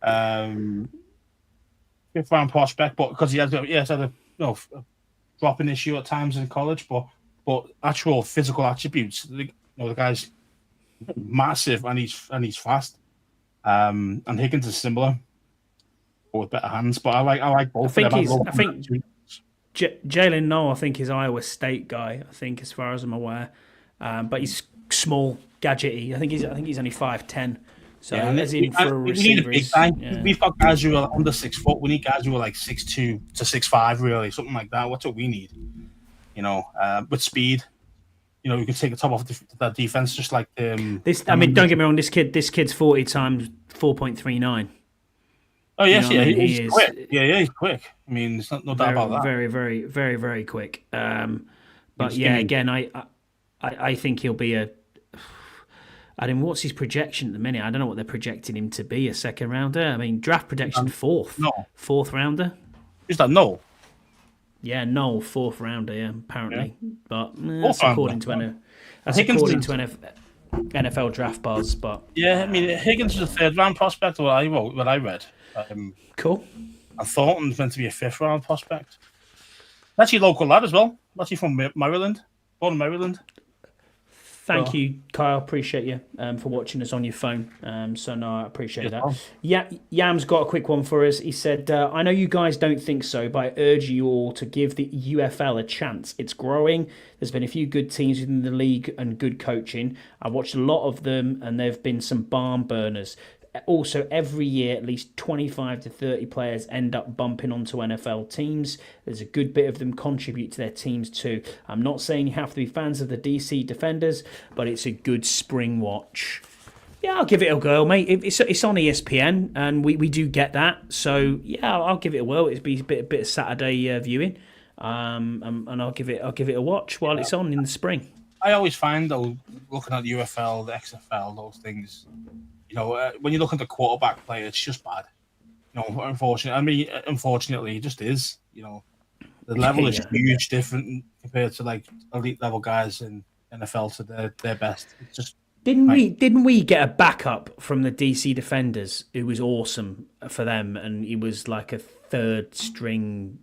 5th round prospect, but because he has had a dropping issue at times in college, but actual physical attributes. The guy's massive and he's fast. And Higgins is similar, but with better hands. But I like both. I think Jalen Noel, I think, is Iowa State guy. I think, as far as I'm aware, but he's small, gadgety. I think he's only 5'10". So as in for a receiver, we've got guys who are under 6 foot. We need guys who are like 6'2" to 6'5", really, something like that. What's what we need, with speed. We can take the top off that defense, just like this. Don't get me wrong. This kid's 40 times 4.39. Oh yes, he's quick. Yeah, he's quick. I mean, it's no doubt about that. Very, very, very, very quick. But again, I think he'll be a. I mean, what's his projection at the minute? I don't know what they're projecting him to be. A 2nd rounder. I mean, draft projection 4th. No. 4th rounder. Is that no? Yeah, Noel, 4th rounder, apparently. Yeah. But that's according to NFL. NFL draft buzz, but yeah, I mean Higgins was a 3rd round prospect. What I read. Cool. And Thornton's meant to be a 5th round prospect. Actually, local lad as well. Actually from Maryland, born in Maryland. Thank you, Kyle. Appreciate you for watching us on your phone. So no, I appreciate that. Yeah, Yam's got a quick one for us. He said, "I know you guys don't think so, but I urge you all to give the UFL a chance. It's growing. There's been a few good teams within the league and good coaching. I watched a lot of them, and there've been some barn burners." Also, every year, at least 25 to 30 players end up bumping onto NFL teams. There's a good bit of them contribute to their teams too. I'm not saying you have to be fans of the DC Defenders, but it's a good spring watch. Yeah, I'll give it a go, mate. It's on ESPN, and we do get that. So, yeah, I'll give it a whirl. It'll be a bit of Saturday viewing, and I'll give it a watch while it's on in the spring. I always find, though, looking at the UFL, the XFL, those things... when you look at the quarterback play, it's just bad. Unfortunately, it just is. The level is huge different compared to like elite level guys in NFL to their best. It's just didn't we get a backup from the DC Defenders who was awesome for them, and he was like a 3rd string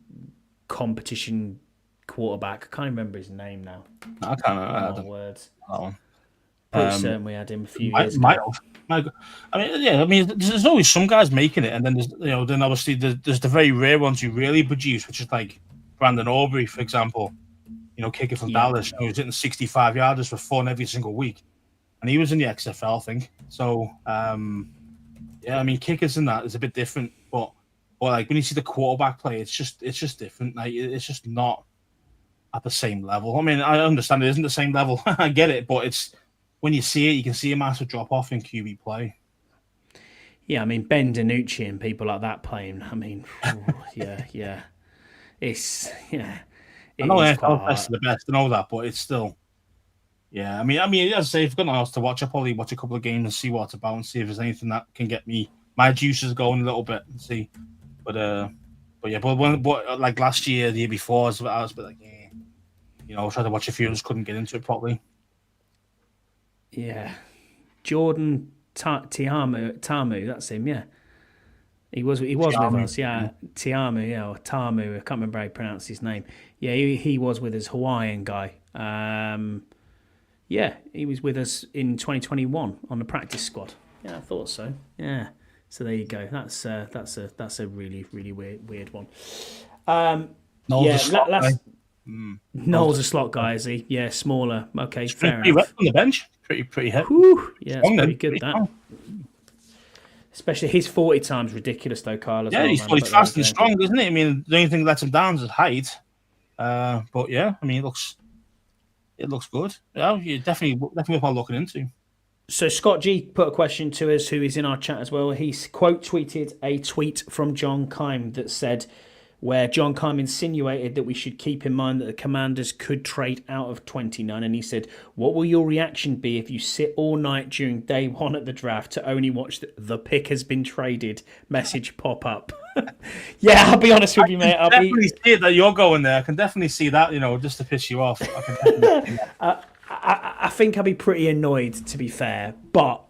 competition quarterback. I can't remember his name now. I can't remember. Words. Oh. Pretty certain we had him a few years ago. There's always some guys making it, and then then obviously there's the very rare ones who really produce, which is like Brandon Aubrey, for example. Kicker from Dallas, who was hitting 65-yarders for fun every single week, and he was in the XFL, I think. So, kickers and that is a bit different, but like when you see the quarterback play, it's just different. Like it's just not at the same level. I mean, I understand it isn't the same level. I get it, but it's. When you see it, you can see a massive drop-off in QB play. Yeah, I mean, Ben DiNucci and people like that playing, I mean, yeah. It's, yeah. I know NFL best of the best and all that, but it's still, yeah. I mean, as I say, if I've got nothing else to watch, I'll probably watch a couple of games and see what it's about and see if there's anything that can get my juices going a little bit and see. But like last year, the year before, I was a bit like, I tried to watch a few, just couldn't get into it properly. Yeah, Jordan Tamu, that's him. Yeah, he was with us. Yeah, Tiamu, or Tamu. I can't remember how he pronounced his name. Yeah, he was with us, Hawaiian guy. Yeah, he was with us in 2021 on the practice squad. Yeah, I thought so. Yeah, so there you go. That's a really really weird one. Noel's a slot guy, is he? Yeah, smaller. Okay, fair enough. On the bench. Pretty heavy. Yeah, it's pretty good, that. Especially his 40 times ridiculous, though, Kyle. Yeah, he's fully fast and strong, isn't he? I mean, the only thing that lets him down is his height. But yeah, I mean, it looks good. Yeah, you definitely worth looking into. So Scott G put a question to us, who is in our chat as well. He quote tweeted a tweet from John Keim that said, where John Keim insinuated that we should keep in mind that the Commanders could trade out of 29. And he said, what will your reaction be if you sit all night during day one at the draft to only watch the pick has been traded message pop up? Yeah, I'll be honest with you, mate. I can definitely see that you're going there. I can definitely see that, just to piss you off. I think I'll be pretty annoyed, to be fair. But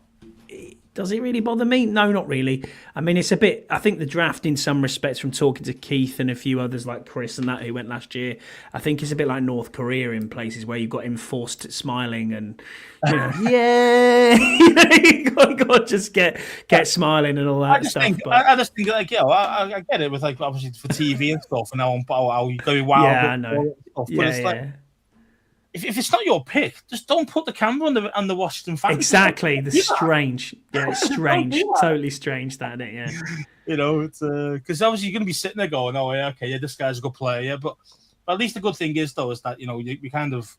does it really bother me? No, not really. I mean, it's a bit... I think the draft, in some respects, from talking to Keith and a few others like Chris and that who went last year, I think it's a bit like North Korea in places where you've got him forced smiling and, yeah, you got to just get smiling and all that stuff. I just think, like, I get it with, like, obviously for TV and stuff, and how you go wild. Yeah, I know. But it's like, if it's not your pick, just don't put the camera on the Washington fans. Exactly. It's strange. Yeah, it's strange. Totally strange, that, isn't it? Yeah. It's because obviously you're going to be sitting there going, oh, yeah, okay, yeah, this guy's a good player, yeah. But at least the good thing is, though, is that, we kind of,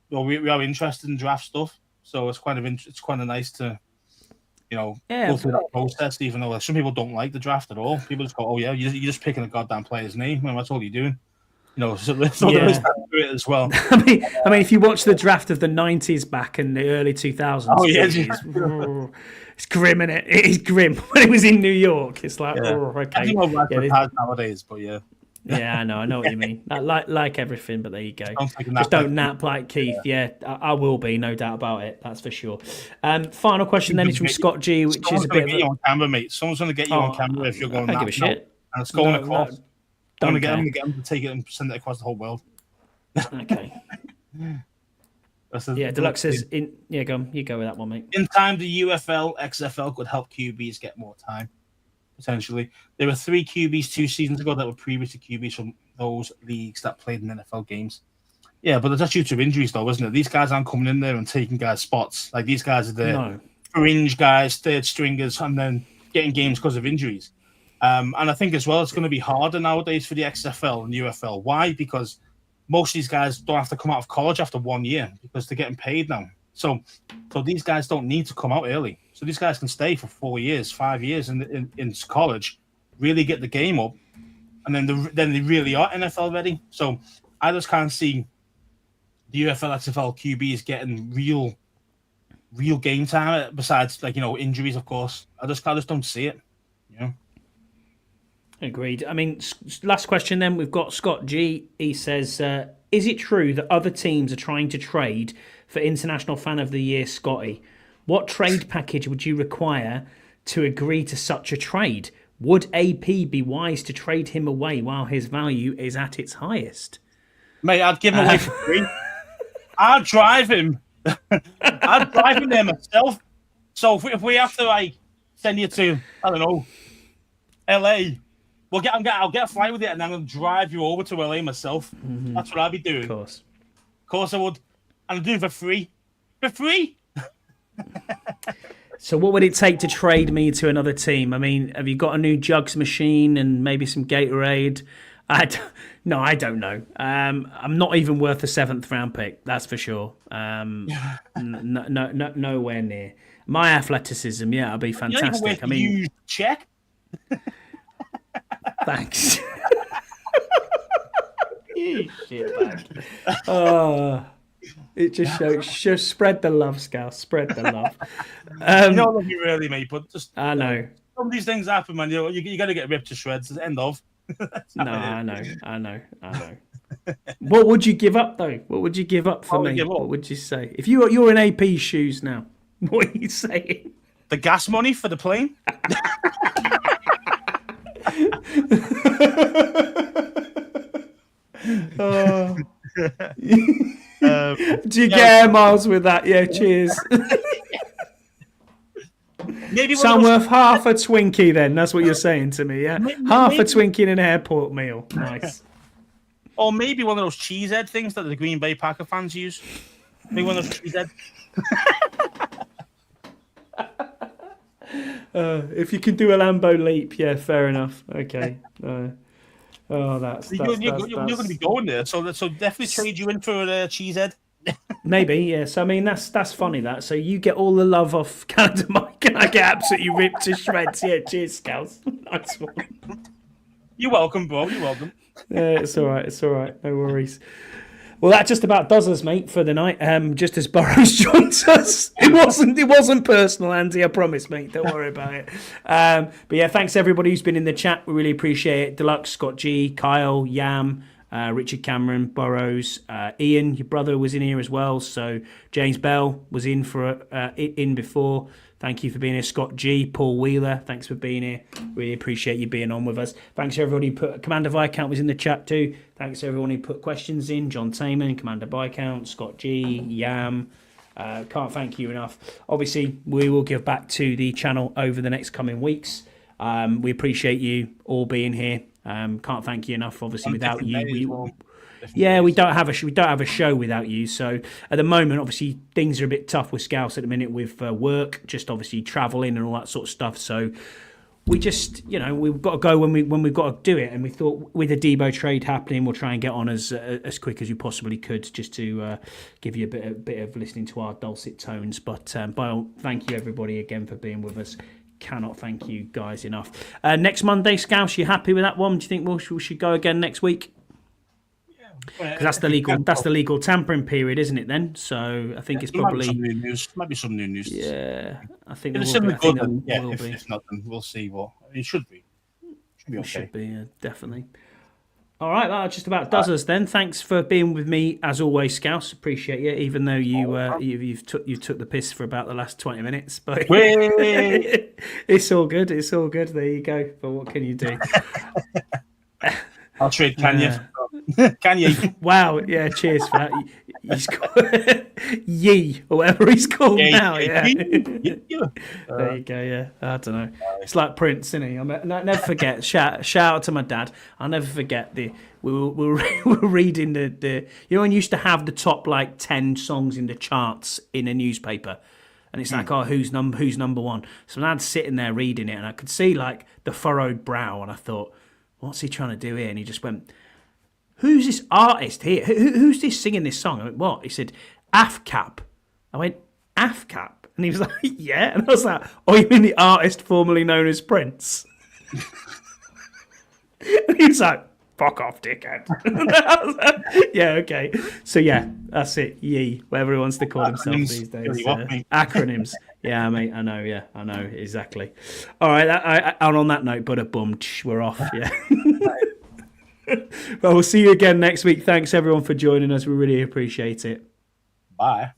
we are interested in draft stuff. So it's kind of nice to, go through that process, even though some people don't like the draft at all. People just go, oh, yeah, you're just picking a goddamn player's name. Well, that's all you're doing. So there is that to it as well. I mean, if you watch the draft of the 90s back in the early 2000s, it's grim, isn't it? It is grim. When it was in New York, it's like, okay. I think nowadays, but yeah. Yeah, I know what you mean. Like everything, but there you go. Just don't nap like Keith. Yeah, I will be, no doubt about it. That's for sure. Final question then is from Scott G, which is a bit of you on camera, mate. Someone's going to get you on camera if you're going. I don't give a shit. And it's going across. No, I'm going to get them to take it and send it across the whole world. Okay. Deluxe says you go with that one, mate. In time, the UFL, XFL could help QBs get more time. Potentially, there were 3 QBs 2 seasons ago that were previously QBs from those leagues that played in NFL games. Yeah, but that's due to injuries, though, isn't it? These guys aren't coming in there and taking guys' spots. Like, these guys are the fringe guys, third stringers, and then getting games because of injuries. And I think as well, it's going to be harder nowadays for the XFL and UFL. Why? Because most of these guys don't have to come out of college after 1 year because they're getting paid now. So these guys don't need to come out early. So these guys can stay for 4 years, 5 years in college, really get the game up, and then they really are NFL ready. So I just can't see the UFL, XFL QBs getting real game time besides injuries, of course. I just don't see it. Agreed. I mean, last question then. We've got Scott G. He says, is it true that other teams are trying to trade for International Fan of the Year Scotty? What trade package would you require to agree to such a trade? Would AP be wise to trade him away while his value is at its highest? Mate, I'd give him away for free. I'd drive him. I'd drive him there myself. So if we have to send you to, I don't know, LA, I'll get a flight with it, and I'm going to drive you over to LA myself. Mm-hmm. That's what I'd be doing. Of course I would. And I'd do it for free. For free? So what would it take to trade me to another team? I mean, have you got a new jugs machine and maybe some Gatorade? No, I don't know. I'm not even worth a 7th round pick. That's for sure. Nowhere near. My athleticism, it'll be fantastic. You check. Thanks. You shitbag. Oh, it just shows. Just spread the love, Scouse. Spread the love. You don't love you really, mate, but just I know. Some of these things happen, man. You got to get ripped to shreds. At the end of. No, I know. What would you give up though? What would you give up for me? What would you say if you're in AP's shoes now? What are you saying? The gas money for the plane. Do you get air miles with that? Yeah, cheers. Maybe worth half a Twinkie then. That's what you're saying to me, yeah? Half a Twinkie in an airport meal. Nice. Or maybe one of those cheesehead things that the Green Bay Packer fans use. Maybe one of those cheesehead. If you can do a Lambo leap, yeah, fair enough. Okay. You're going to be going there, so definitely trade you in for a cheesehead. Maybe, yes. I mean, that's funny. That so you get all the love off Canada Mike, and I get absolutely ripped to shreds. Yeah, cheers, Scouts. Nice one. You're welcome, bro. You're welcome. Yeah, it's all right. It's all right. No worries. Well, that just about does us, mate, for the night. Just as Burrows joins us, it wasn't personal, Andy. I promise, mate. Don't worry about it. But yeah, thanks everybody who's been in the chat. We really appreciate it. Deluxe, Scott G, Kyle, Yam, Richard Cameron, Burrows, Ian, your brother was in here as well. So James Bell was in before. Thank you for being here, Scott G, Paul Wheeler. Thanks for being here. Really appreciate you being on with us. Thanks to everybody who put Commander Viscount was in the chat too. Thanks to everyone who put questions in. John Taman, Commander Viscount, Scott G, Yam. Can't thank you enough. Obviously, we will give back to the channel over the next coming weeks. We appreciate you all being here. Can't thank you enough. Obviously, without you, we don't have a show without you. So at the moment, obviously things are a bit tough with Scouse at the minute with work, just obviously travelling and all that sort of stuff. So we just, we've got to go when we've got to do it. And we thought with the Deebo trade happening, we'll try and get on as quick as we possibly could, just to give you a bit of listening to our dulcet tones. But thank you everybody again for being with us. Cannot thank you guys enough. Next Monday, Scouse, you happy with that one? Do you think we should go again next week? Because that's the legal tampering period, isn't it? Then, so I think it's probably might be some new news. Yeah, I think if not, then we'll see what it should be. Should be okay. Should be definitely. All right, that just about does us then. Thanks for being with me as always, Scouse. Appreciate you, even though you took the piss for about the last 20 minutes. But it's all good. It's all good. There you go. But what can you do? I'll trade Kanye. Kanye. Wow. Yeah. Cheers for that. He's called Yee or whatever he's called now. Yeah. There you go. Yeah. I don't know. It's like Prince, isn't he? Never forget. Shout out to my dad. I'll never forget we were reading the when you used to have the top like 10 songs in the charts in a newspaper. And it's like, who's number one? So my dad's sitting there reading it, and I could see like the furrowed brow, and I thought, what's he trying to do here? And he just went, who's this artist here? Who's this singing this song? I went, what? He said, AFCAP. I went, AFCAP? And he was like, yeah. And I was like, oh, you mean the artist formerly known as Prince? And he was like, fuck off, dickhead. Yeah, okay. So, yeah, that's it. Yee, whatever he wants to call himself these days. Acronyms. Yeah, mate, I know, exactly. All right, and on that note, boom, we're off, yeah. Well, we'll see you again next week. Thanks, everyone, for joining us. We really appreciate it. Bye.